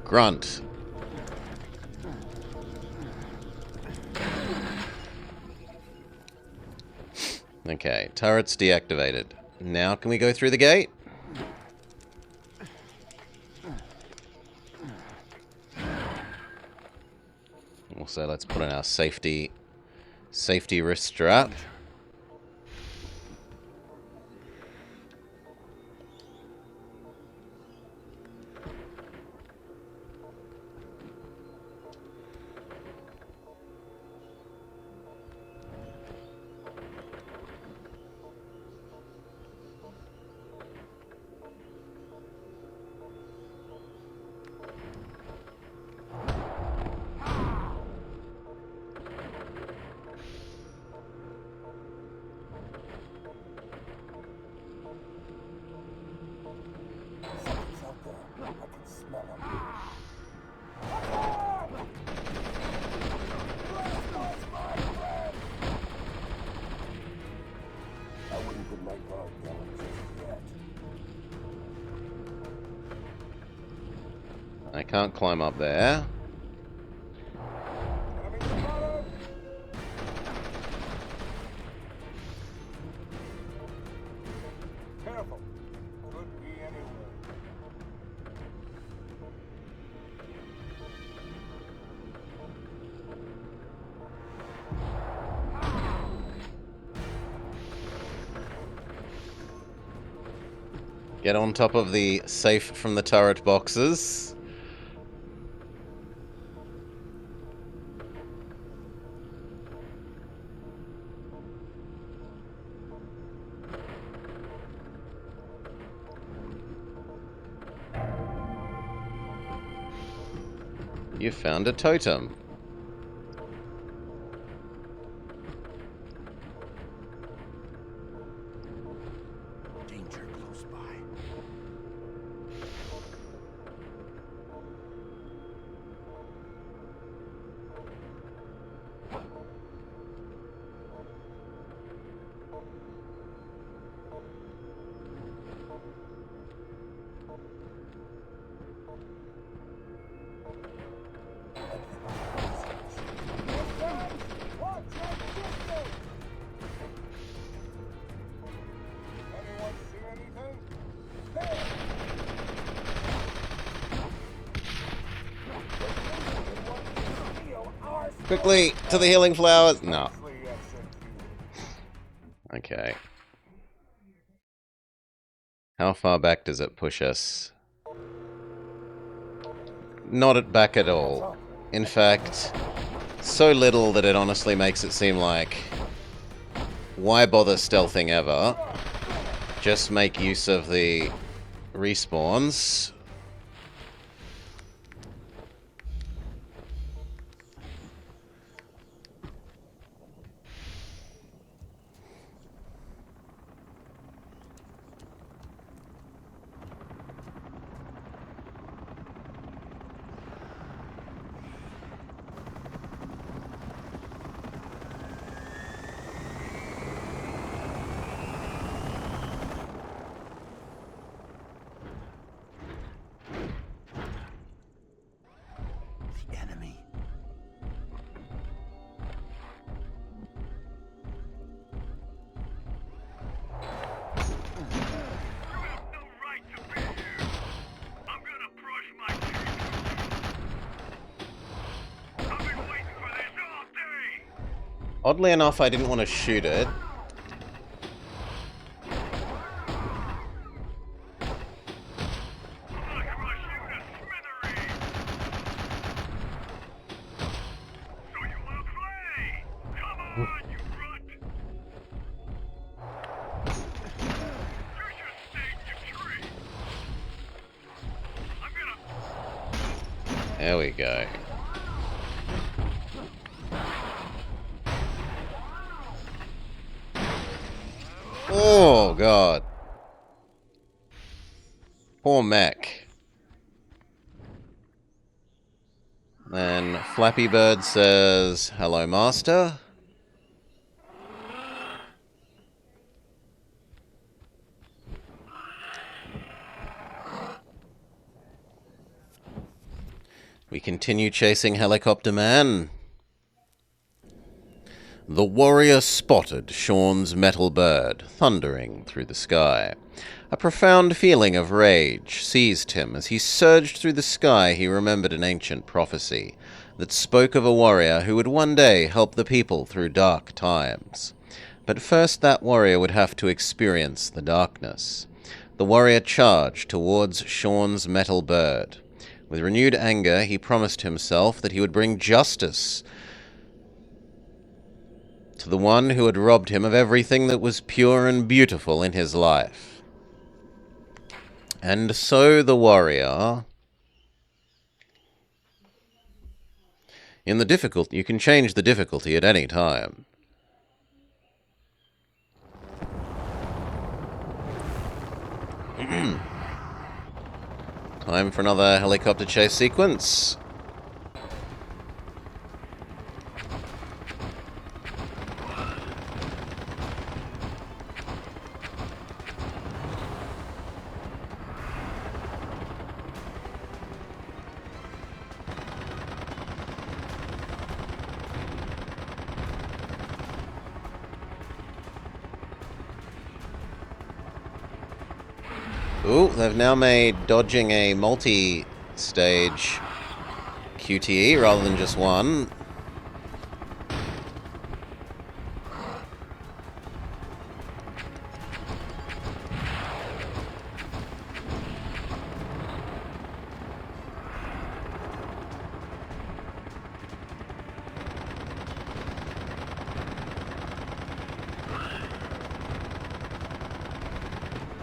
Grunt. Okay, turret's deactivated. Now can we go through the gate? Also, let's put on our safety wrist strap. I wouldn't put my guard down just yet. I can't climb up there. Careful. Could be anywhere. Get on top of the safe from the turret boxes. You found a totem. Danger close by. Anyone see anything? Quickly, to the healing flowers. No. Okay. How far back does it push us? Not at back at all. In fact, so little that it honestly makes it seem like, why bother stealthing ever? Just make use of the respawns. The enemy. Oddly enough, I didn't want to shoot it. There we go. Oh, God. Poor mech. Then Flappy Bird says, "Hello, Master." We continue chasing Helicopter Man. The warrior spotted Sean's metal bird, thundering through the sky. A profound feeling of rage seized him. As he surged through the sky, he remembered an ancient prophecy that spoke of a warrior who would one day help the people through dark times. But first that warrior would have to experience the darkness. The warrior charged towards Sean's metal bird. With renewed anger, he promised himself that he would bring justice to the one who had robbed him of everything that was pure and beautiful in his life. And so the warrior... In the difficulty, you can change the difficulty at any time. Time for another helicopter chase sequence. Ooh, they've now made dodging a multi-stage QTE rather than just one.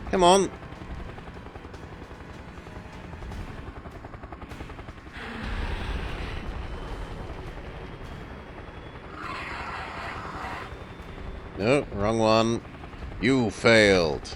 Come on. No, wrong one. You failed.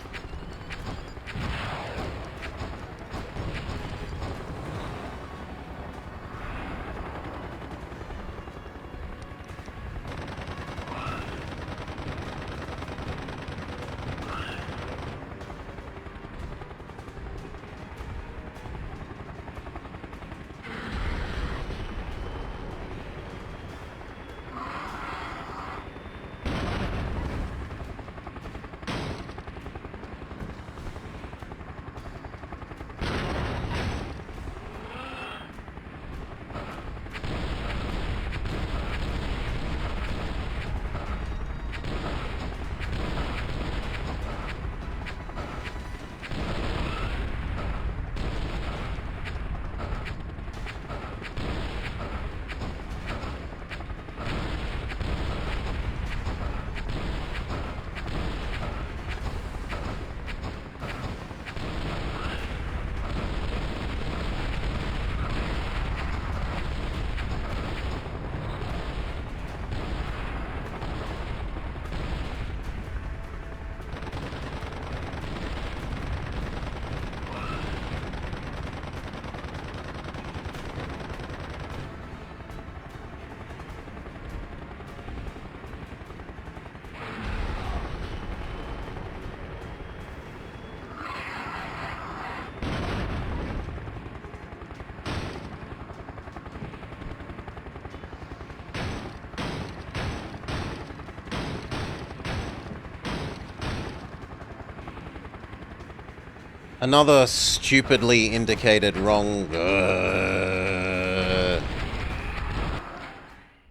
Another stupidly indicated wrong.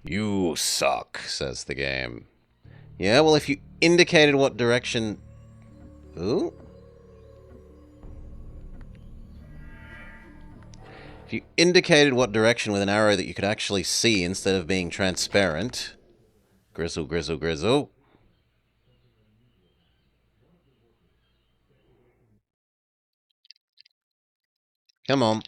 You suck, says the game. Yeah, well, if you indicated what direction... Ooh? If you indicated what direction with an arrow that you could actually see instead of being transparent... Grizzle, grizzle, grizzle. Come on.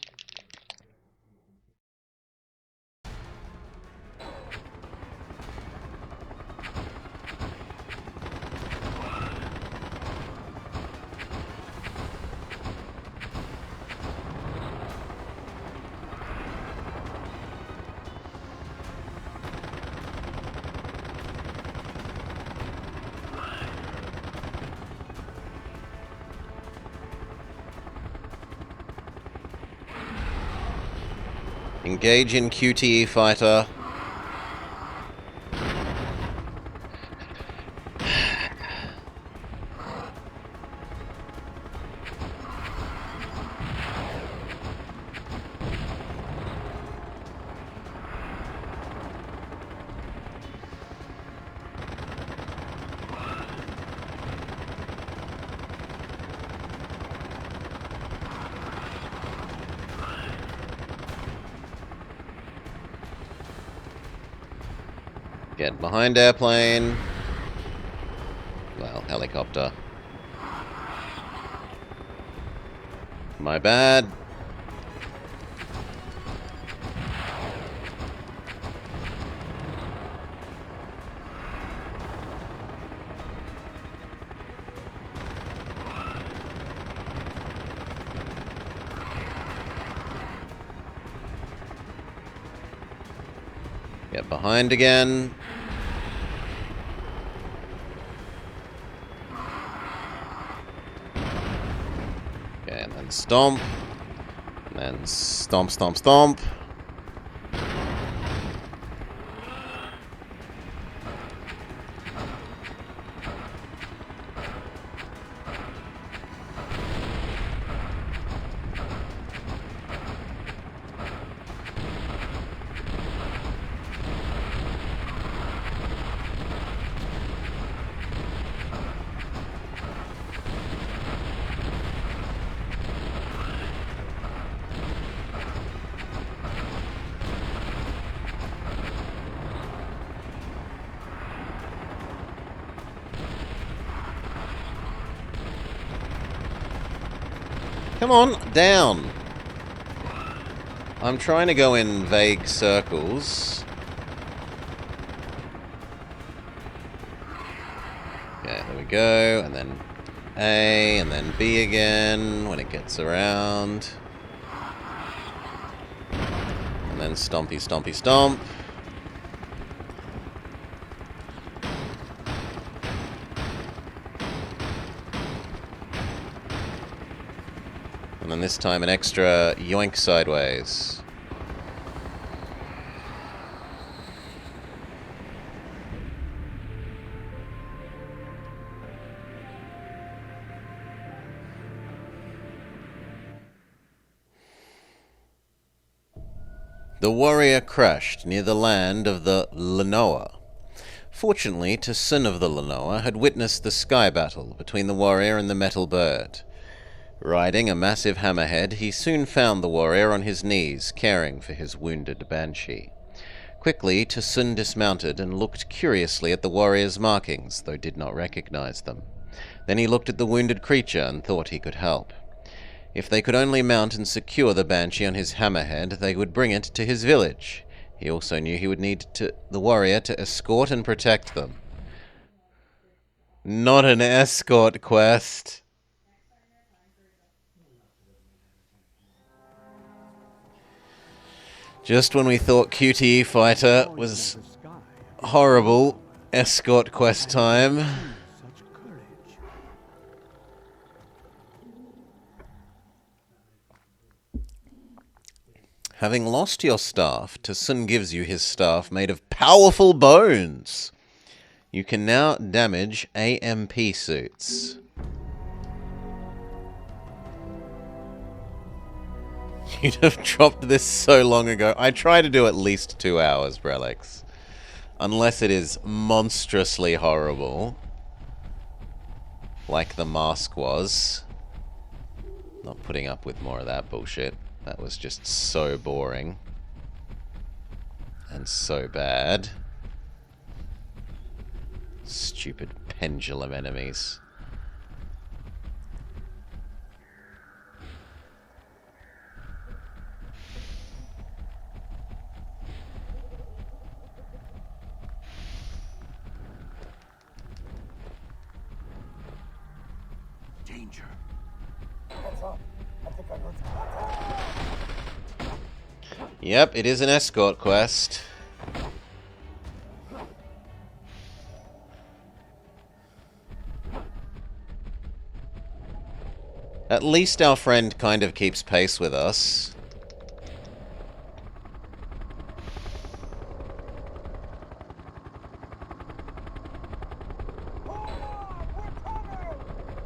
Engage in QTE fighter. Get behind airplane. Well, helicopter. My bad. Get behind again. Okay, and then stomp. And then stomp, stomp, stomp. Come on, down. I'm trying to go in vague circles. Okay, there we go. And then A, and then B again when it gets around. And then stompy, stompy, stomp. And then this time an extra yoink sideways. The warrior crashed near the land of the Lenoa. Fortunately, T'Sun of the Lenoa had witnessed the sky battle between the warrior and the metal bird. Riding a massive hammerhead, he soon found the warrior on his knees, caring for his wounded banshee. Quickly, T'Sun dismounted and looked curiously at the warrior's markings, though did not recognize them. Then he looked at the wounded creature and thought he could help. If they could only mount and secure the banshee on his hammerhead, they would bring it to his village. He also knew he would need the warrior to escort and protect them. Not an escort quest. Just when we thought QTE Fighter was horrible, escort quest time. Having lost your staff, T'Sun gives you his staff made of powerful bones. You can now damage AMP suits. You'd have dropped this so long ago. I try to do at least 2 hours, Brelix. Unless it is monstrously horrible. Like the mask was. Not putting up with more of that bullshit. That was just so boring. And so bad. Stupid pendulum enemies. Danger. What's up? I think I heard something. Yep, it is an escort quest. At least our friend kind of keeps pace with us.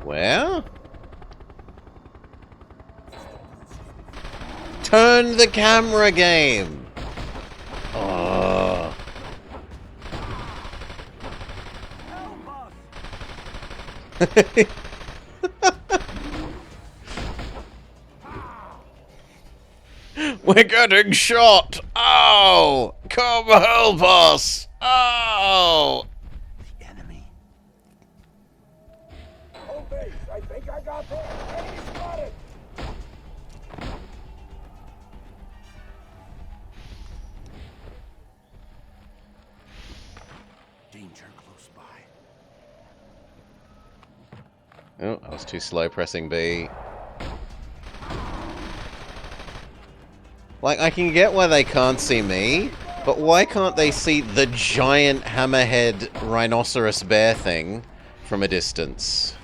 Where? Turn the camera game! Oh. We're getting shot! Oh! Come help us! Oh! The enemy. Home base. I think I got there. Enemy spotted. Danger close by. Oh, I was too slow pressing B. Like, I can get why they can't see me, But why can't they see the giant hammerhead rhinoceros bear thing from a distance?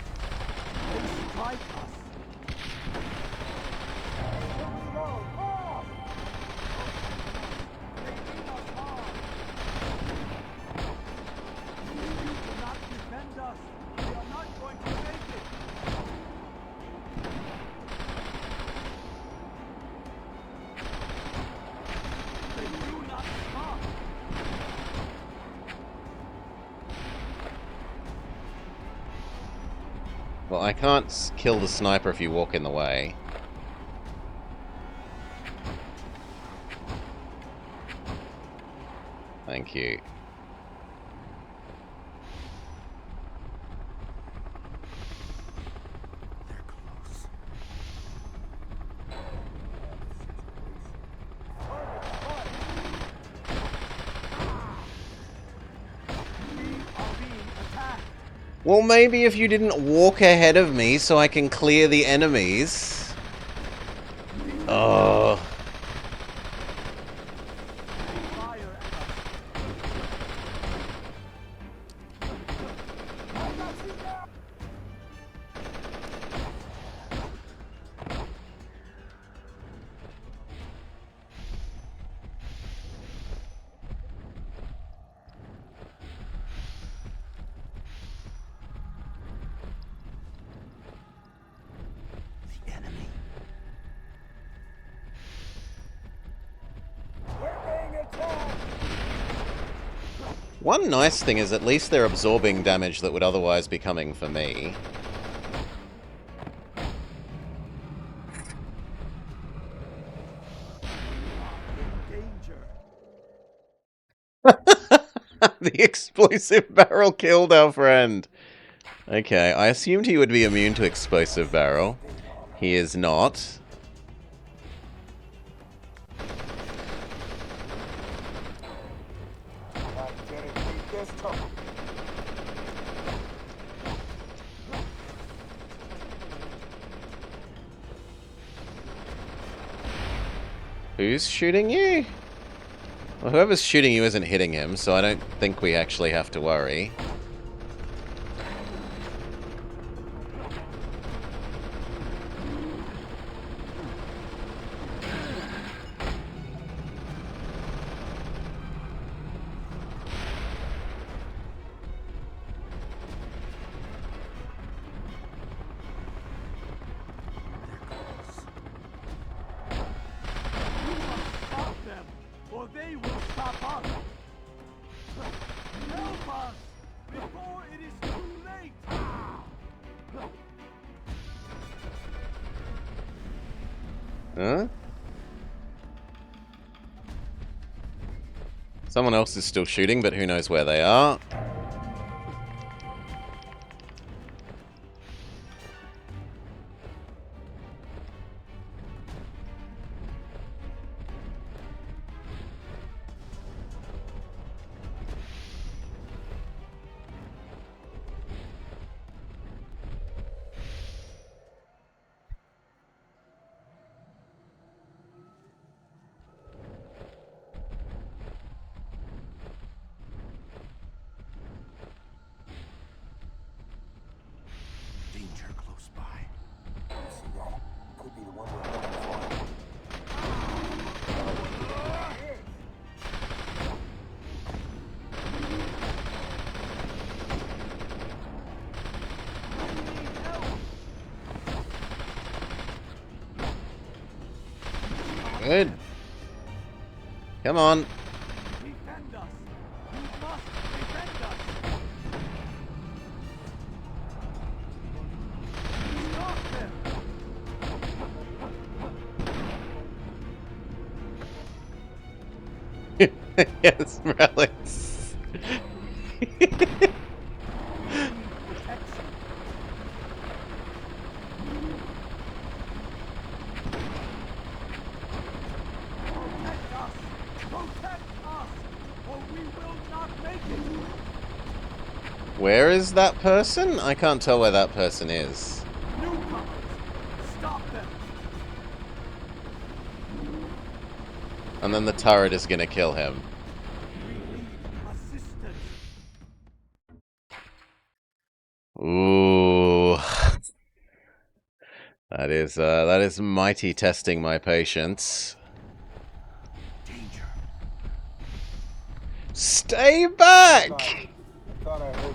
Well, I can't kill the sniper if you walk in the way. Thank you. They're close. Well, maybe if you didn't walk ahead of me so I can clear the enemies. Oh. The enemy. One nice thing is at least they're absorbing damage that would otherwise be coming for me. The explosive barrel killed our friend. Okay, I assumed he would be immune to explosive barrel. He is not. Who's shooting you? Well, whoever's shooting you isn't hitting him, so I don't think we actually have to worry. Huh? Someone else is still shooting, but who knows where they are. Danger close by. See that? Could be the one we're looking for. Good. Come on. Defend us! You must defend us! Stop them! Yes, relics. Where is that person? I can't tell where that person is. Newcomers! Stop them! And then the turret is gonna kill him. that is mighty testing my patience. Danger. Stay back! I thought I heard something.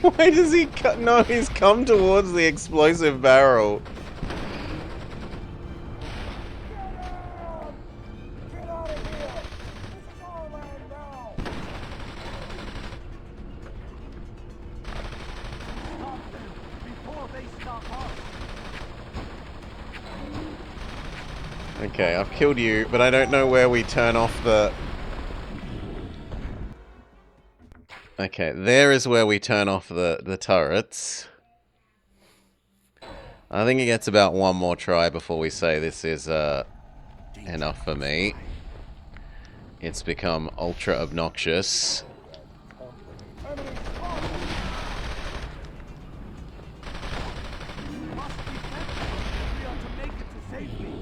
Why does he no, he's come towards the explosive barrel. Get out of here! This is our land now! Stop them before they stop us! Okay, I've killed you, but I don't know where we turn off the... Okay, there is where we turn off the turrets. I think it gets about one more try before we say this is enough for me. It's become ultra obnoxious. Enemy spotted! We must be careful if we are to make it to safety.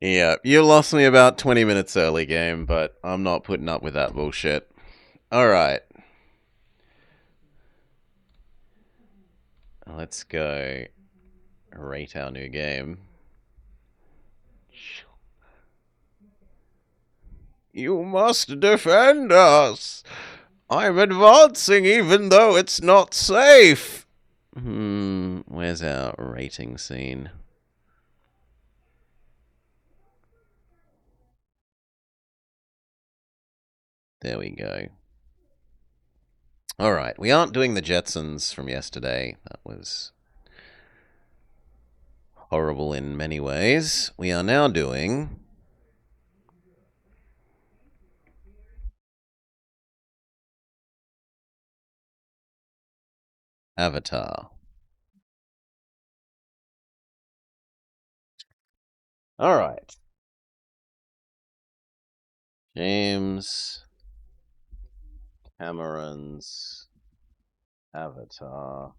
Yeah, you lost me about 20 minutes early, game, but I'm not putting up with that bullshit. Alright. Let's go rate our new game. You must defend us! I'm advancing even though it's not safe! Where's our rating scene? There we go. Alright, we aren't doing the Jetsons from yesterday. That was horrible in many ways. We are now doing... Avatar. Alright. James Cameron's Avatar,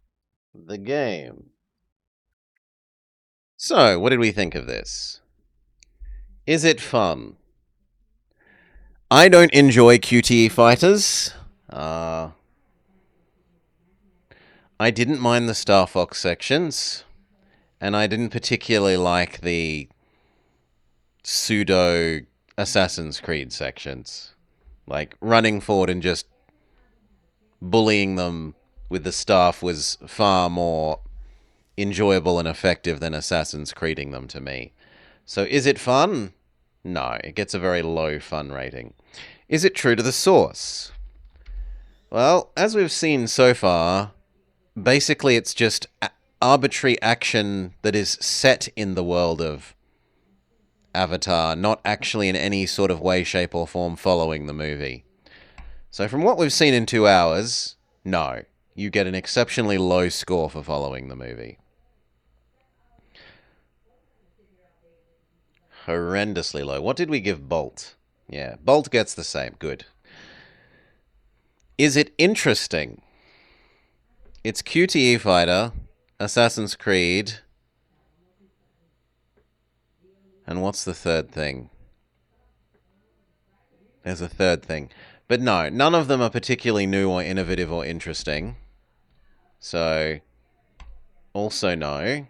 the game. So, what did we think of this? Is it fun? I don't enjoy QTE fighters. I didn't mind the Star Fox sections, and I didn't particularly like the pseudo Assassin's Creed sections. Like, running forward and just bullying them with the staff was far more enjoyable and effective than Assassin's Creeding them to me. So is it fun? No, it gets a very low fun rating. Is it true to the source? Well, as we've seen so far, basically it's just arbitrary action that is set in the world of Avatar, not actually in any sort of way, shape, or form following the movie. So from what we've seen in 2 hours, no. You get an exceptionally low score for following the movie. Horrendously low. What did we give Bolt? Yeah, Bolt gets the same. Good. Is it interesting? It's QTE Fighter, Assassin's Creed, and what's the third thing? There's a third thing. But no, none of them are particularly new or innovative or interesting. So, also no.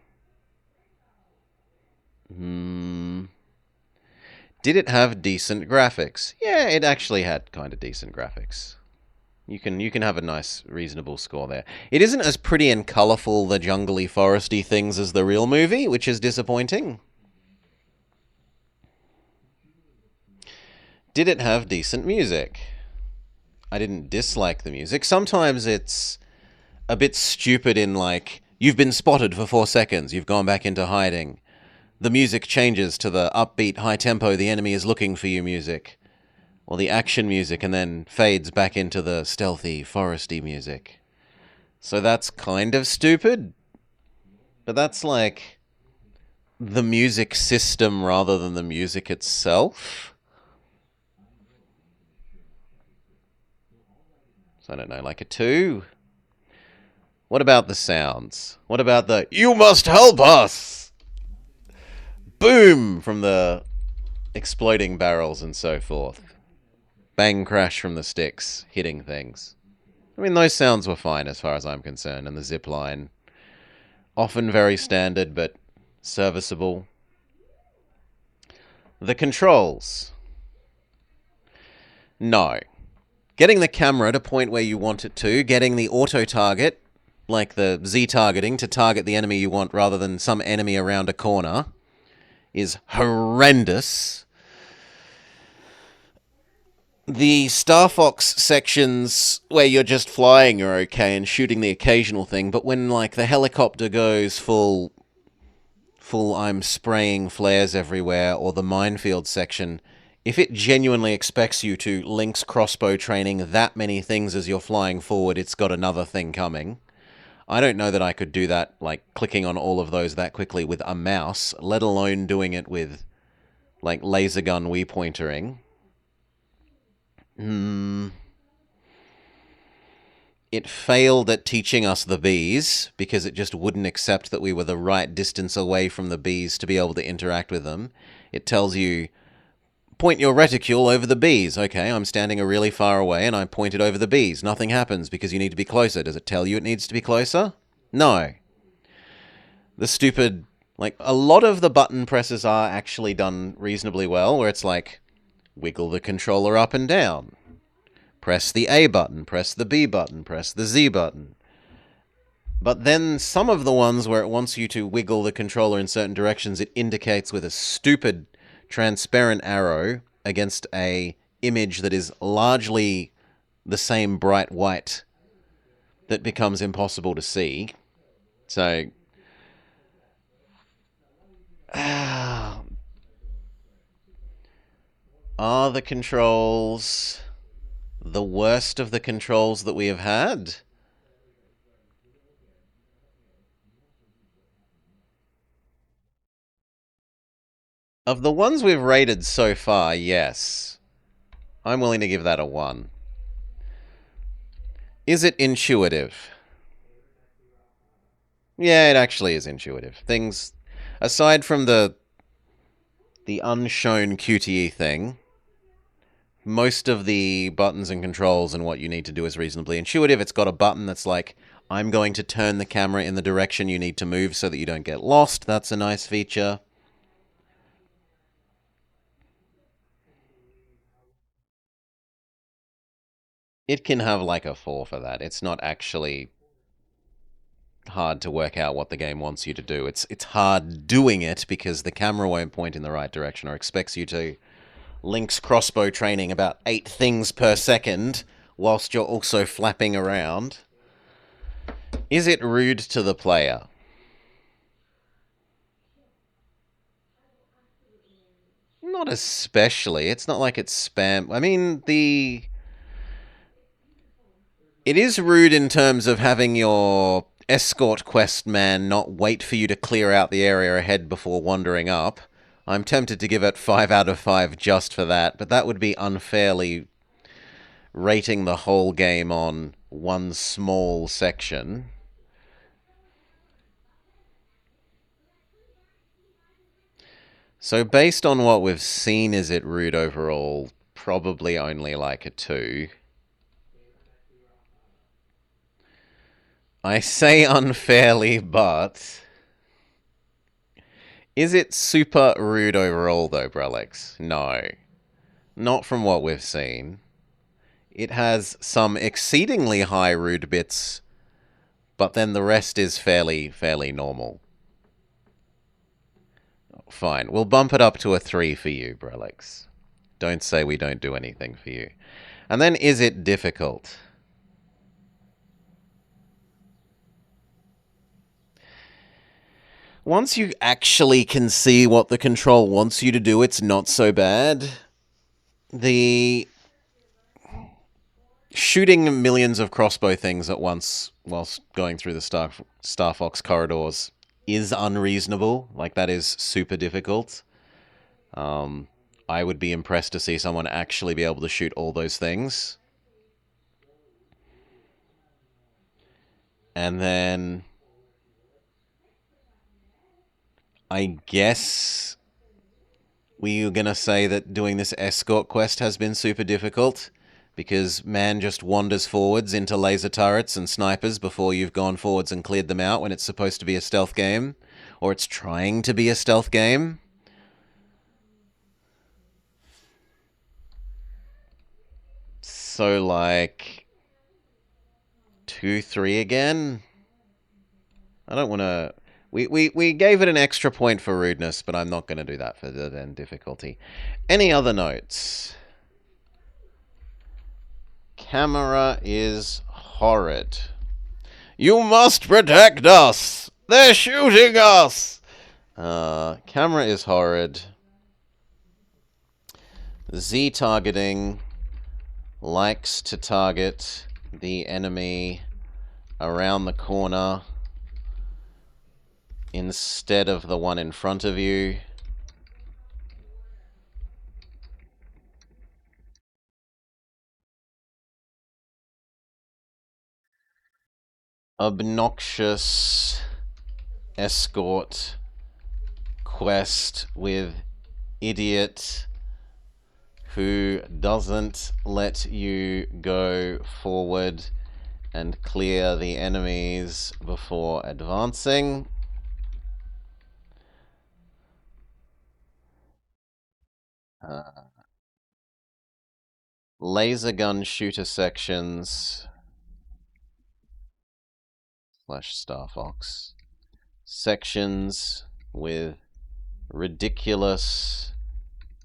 Did it have decent graphics? Yeah, it actually had kind of decent graphics. You can have a nice, reasonable score there. It isn't as pretty and colourful, the jungly, foresty things as the real movie, which is disappointing. Did it have decent music? I didn't dislike the music. Sometimes it's a bit stupid in like, you've been spotted for 4 seconds, you've gone back into hiding. The music changes to the upbeat, high tempo, the enemy is looking for you music. Or the action music and then fades back into the stealthy, foresty music. So that's kind of stupid. But that's like the music system rather than the music itself. So I don't know, like a 2? What about the sounds? What about the, "You must help us!" Boom from the exploding barrels and so forth. Bang crash from the sticks, hitting things. I mean, those sounds were fine as far as I'm concerned, and the zip line. Often very standard, but serviceable. The controls. No. Getting the camera to point where you want it to, getting the auto-target, like the Z-targeting, to target the enemy you want rather than some enemy around a corner, is horrendous. The Star Fox sections where you're just flying are okay and shooting the occasional thing, but when, like, the helicopter goes full I'm spraying flares everywhere, or the minefield section, if it genuinely expects you to Link's crossbow training that many things as you're flying forward, it's got another thing coming. I don't know that I could do that, like, clicking on all of those that quickly with a mouse, let alone doing it with, like, laser gun Wii pointering. It failed at teaching us the bees, because it just wouldn't accept that we were the right distance away from the bees to be able to interact with them. It tells you, point your reticule over the bees. Okay, I'm standing a really far away and I point it over the bees. Nothing happens because you need to be closer. Does it tell you it needs to be closer? No. The stupid, like, a lot of the button presses are actually done reasonably well, where it's like, wiggle the controller up and down. Press the A button, press the B button, press the Z button. But then some of the ones where it wants you to wiggle the controller in certain directions, it indicates with a stupid transparent arrow against a image that is largely the same bright white that becomes impossible to see. So, are the controls the worst of the controls that we have had? Of the ones we've rated so far, yes. I'm willing to give that a 1. Is it intuitive? Yeah, it actually is intuitive. Things, aside from the unshown QTE thing, most of the buttons and controls and what you need to do is reasonably intuitive. It's got a button that's like, I'm going to turn the camera in the direction you need to move so that you don't get lost. That's a nice feature. It can have like a 4 for that. It's not actually hard to work out what the game wants you to do. It's hard doing it because the camera won't point in the right direction or expects you to Link's crossbow training about 8 things per second whilst you're also flapping around. Is it rude to the player? Not especially. It's not like it's spam. I mean, it is rude in terms of having your escort quest man not wait for you to clear out the area ahead before wandering up. I'm tempted to give it 5 out of 5 just for that, but that would be unfairly rating the whole game on one small section. So based on what we've seen, is it rude overall? Probably only like a 2. I say unfairly, but is it super rude overall, though, Brelex? No. Not from what we've seen. It has some exceedingly high rude bits, but then the rest is fairly normal. Fine. We'll bump it up to a 3 for you, Brelex. Don't say we don't do anything for you. And then, is it difficult? Once you actually can see what the control wants you to do, it's not so bad. The shooting millions of crossbow things at once whilst going through the Star Fox corridors is unreasonable. Like, that is super difficult. I would be impressed to see someone actually be able to shoot all those things. And then I guess we were going to say that doing this escort quest has been super difficult because man just wanders forwards into laser turrets and snipers before you've gone forwards and cleared them out when it's supposed to be a stealth game, or it's trying to be a stealth game. So, like, 2-3 again? I don't want to... We gave it an extra point for rudeness, but I'm not going to do that for the then difficulty. Any other notes? Camera is horrid. You must protect us! They're shooting us! Camera is horrid. Z targeting likes to target the enemy around the corner instead of the one in front of you. Obnoxious escort quest with idiot who doesn't let you go forward and clear the enemies before advancing. Laser gun shooter sections / Star Fox sections with ridiculous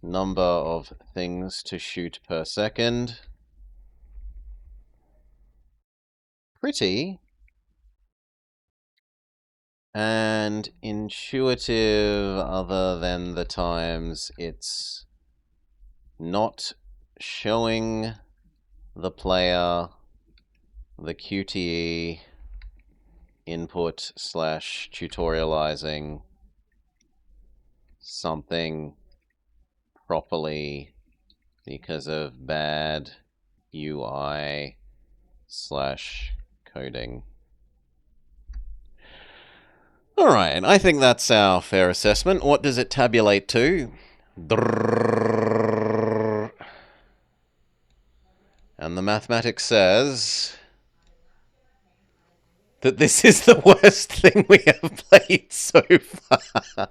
number of things to shoot per second. Pretty. And intuitive other than the times it's not showing the player the QTE input / tutorializing something properly because of bad UI / coding. Alright, I think that's our fair assessment. What does it tabulate to? And the mathematics says that this is the worst thing we have played so far.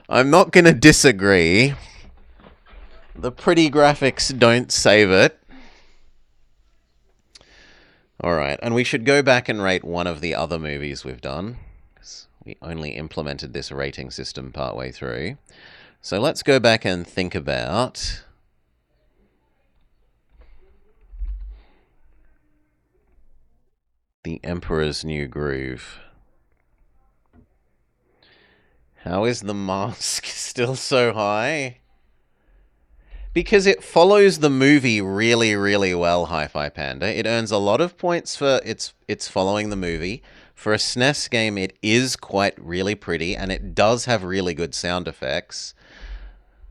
I'm not going to disagree. The pretty graphics don't save it. Alright, and we should go back and rate one of the other movies we've done. We only implemented this rating system partway through. So let's go back and think about The Emperor's New Groove. How is the mask still so high? Because it follows the movie really, really well, Hi-Fi Panda. It earns a lot of points for its following the movie. For a SNES game, it is quite really pretty, and it does have really good sound effects.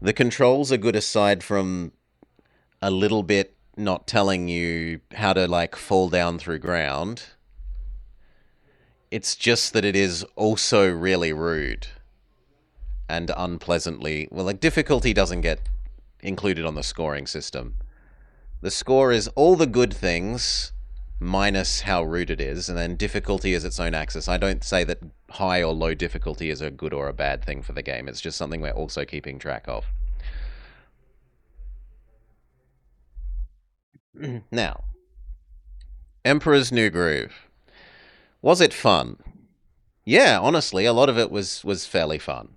The controls are good aside from a little bit not telling you how to, like, fall down through ground. It's just that it is also really rude and unpleasantly... Well, like, difficulty doesn't get included on the scoring system. The score is all the good things minus how rude it is, and then difficulty is its own axis. I don't say that high or low difficulty is a good or a bad thing for the game. It's just something we're also keeping track of. Now, Emperor's New Groove. Was it fun? Yeah, honestly, a lot of it was fairly fun.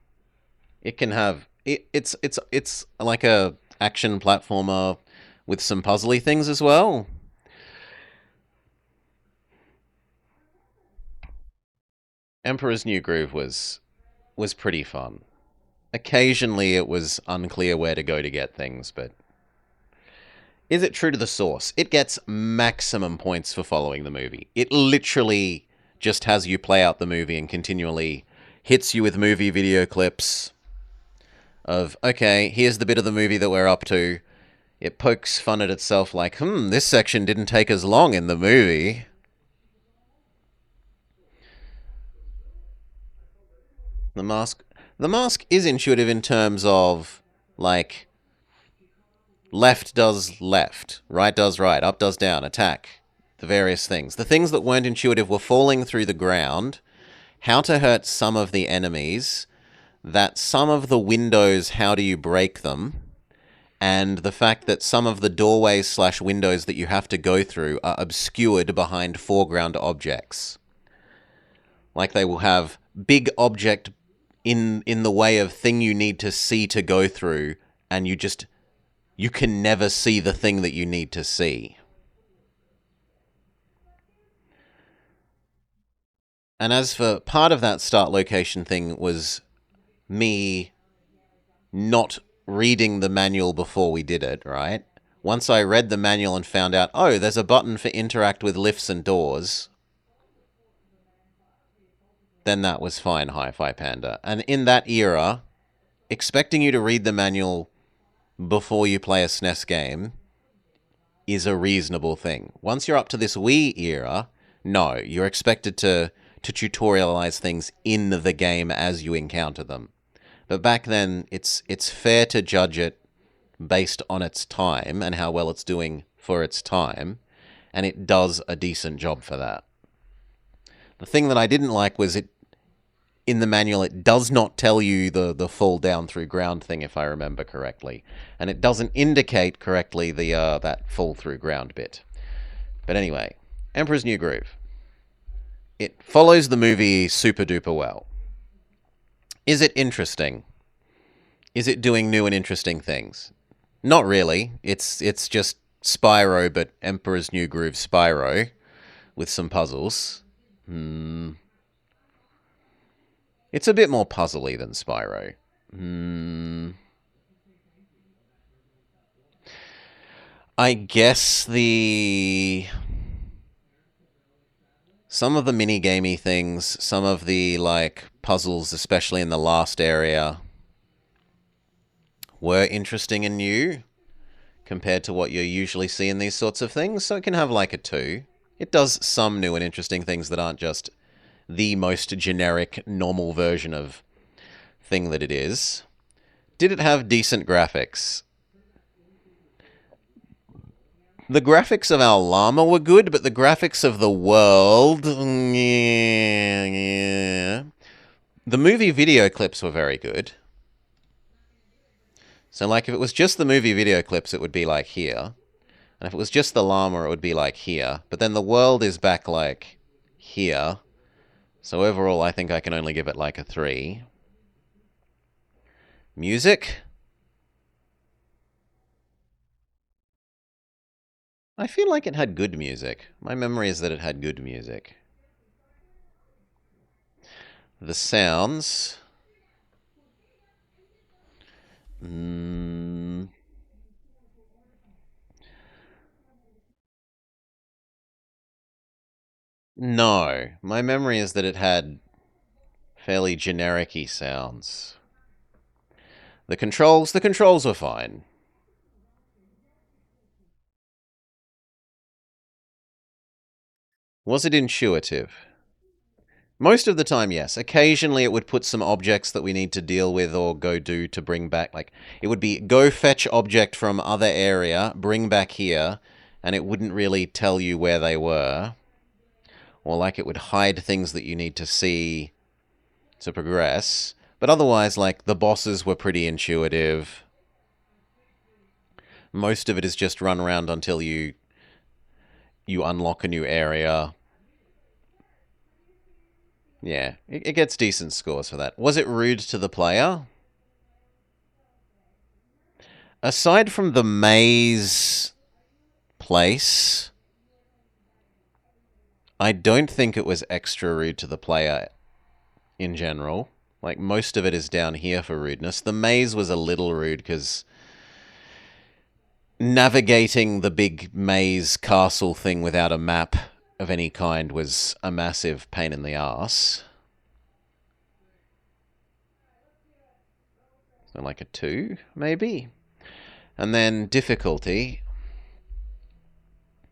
It can have... It's like a action platformer with some puzzly things as well. Emperor's New Groove was pretty fun. Occasionally it was unclear where to go to get things, but... Is it true to the source? It gets maximum points for following the movie. It literally just has you play out the movie and continually hits you with movie video clips of, okay, here's the bit of the movie that we're up to. It pokes fun at itself like, this section didn't take as long in the movie. The mask is intuitive in terms of, like, left does left, right does right, up does down, attack, the various things. The things that weren't intuitive were falling through the ground, how to hurt some of the enemies, that some of the windows, how do you break them, and the fact that some of the doorways / windows that you have to go through are obscured behind foreground objects. Like they will have big object in the way of thing you need to see to go through, and you can never see the thing that you need to see. And as for part of that start location thing was me not reading the manual before we did it, right? Once I read the manual and found out, oh, there's a button for interact with lifts and doors, then that was fine, Hi-Fi Panda. And in that era, expecting you to read the manual before you play a SNES game is a reasonable thing. Once you're up to this Wii era, no, you're expected to tutorialize things in the game as you encounter them. But back then, it's fair to judge it based on its time and how well it's doing for its time, and it does a decent job for that. The thing that I didn't like was in the manual, it does not tell you the fall down through ground thing, if I remember correctly. And it doesn't indicate correctly that fall through ground bit. But anyway, Emperor's New Groove. It follows the movie super duper well. Is it interesting? Is it doing new and interesting things? Not really. It's just Spyro, but Emperor's New Groove Spyro, with some puzzles. It's a bit more puzzly than Spyro. I guess some of the mini-gamey things, some of the, like, puzzles, especially in the last area, were interesting and new compared to what you usually see in these sorts of things, so it can have, like, a 2. It does some new and interesting things that aren't just the most generic, normal version of thing that it is. Did it have decent graphics? The graphics of our llama were good, but the graphics of the world... yeah. The movie video clips were very good. So, like, if it was just the movie video clips, it would be, like, here. And if it was just the llama, it would be, like, here. But then the world is back, like, here. So overall, I think I can only give it, like, a 3. Music? I feel like it had good music. My memory is that it had good music. The sounds... No. My memory is that it had fairly generic-y sounds. The controls were fine. Was it intuitive? Most of the time, yes. Occasionally it would put some objects that we need to deal with or go do to bring back. Like, it would be go fetch object from other area, bring back here, and it wouldn't really tell you where they were. Or like it would hide things that you need to see to progress. But otherwise, like, the bosses were pretty intuitive. Most of it is just run around until you unlock a new area. Yeah, it gets decent scores for that. Was it rude to the player? Aside from the maze place, I don't think it was extra rude to the player in general. Like, most of it is down here for rudeness. The maze was a little rude because navigating the big maze castle thing without a map of any kind was a massive pain in the ass. So like a 2, maybe? And then difficulty.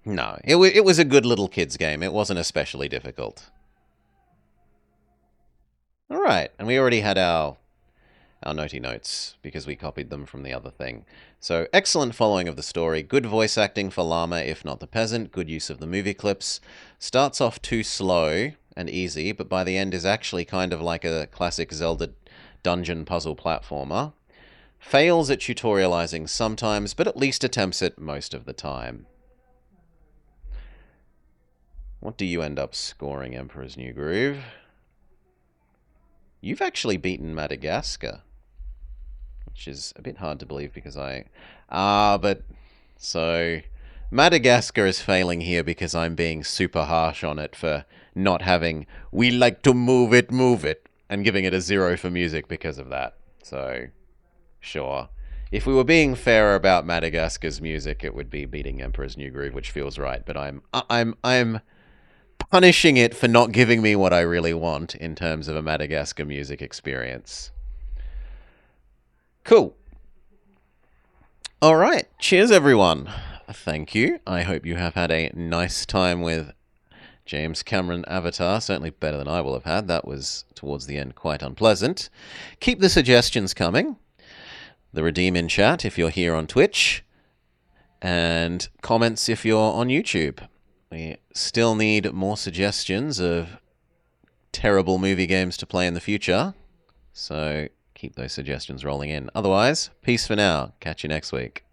No, it was a good little kids game. It wasn't especially difficult. Alright, and we already had our naughty notes because we copied them from the other thing. So, excellent following of the story, good voice acting for Llama, if not the peasant, good use of the movie clips. Starts off too slow and easy, but by the end is actually kind of like a classic Zelda dungeon puzzle platformer. Fails at tutorializing sometimes, but at least attempts it most of the time. What do you end up scoring, Emperor's New Groove? You've actually beaten Madagascar. Which is a bit hard to believe because So, Madagascar is failing here because I'm being super harsh on it for not having, we like to move it, and giving it a 0 for music because of that. So, sure. If we were being fair about Madagascar's music, it would be beating Emperor's New Groove, which feels right, but I'm punishing it for not giving me what I really want in terms of a Madagascar music experience. Cool. All right. Cheers, everyone. Thank you. I hope you have had a nice time with James Cameron Avatar. Certainly better than I will have had. That was, towards the end, quite unpleasant. Keep the suggestions coming. The redeem in chat if you're here on Twitch. And comments if you're on YouTube. We still need more suggestions of terrible movie games to play in the future. So keep those suggestions rolling in. Otherwise, peace for now. Catch you next week.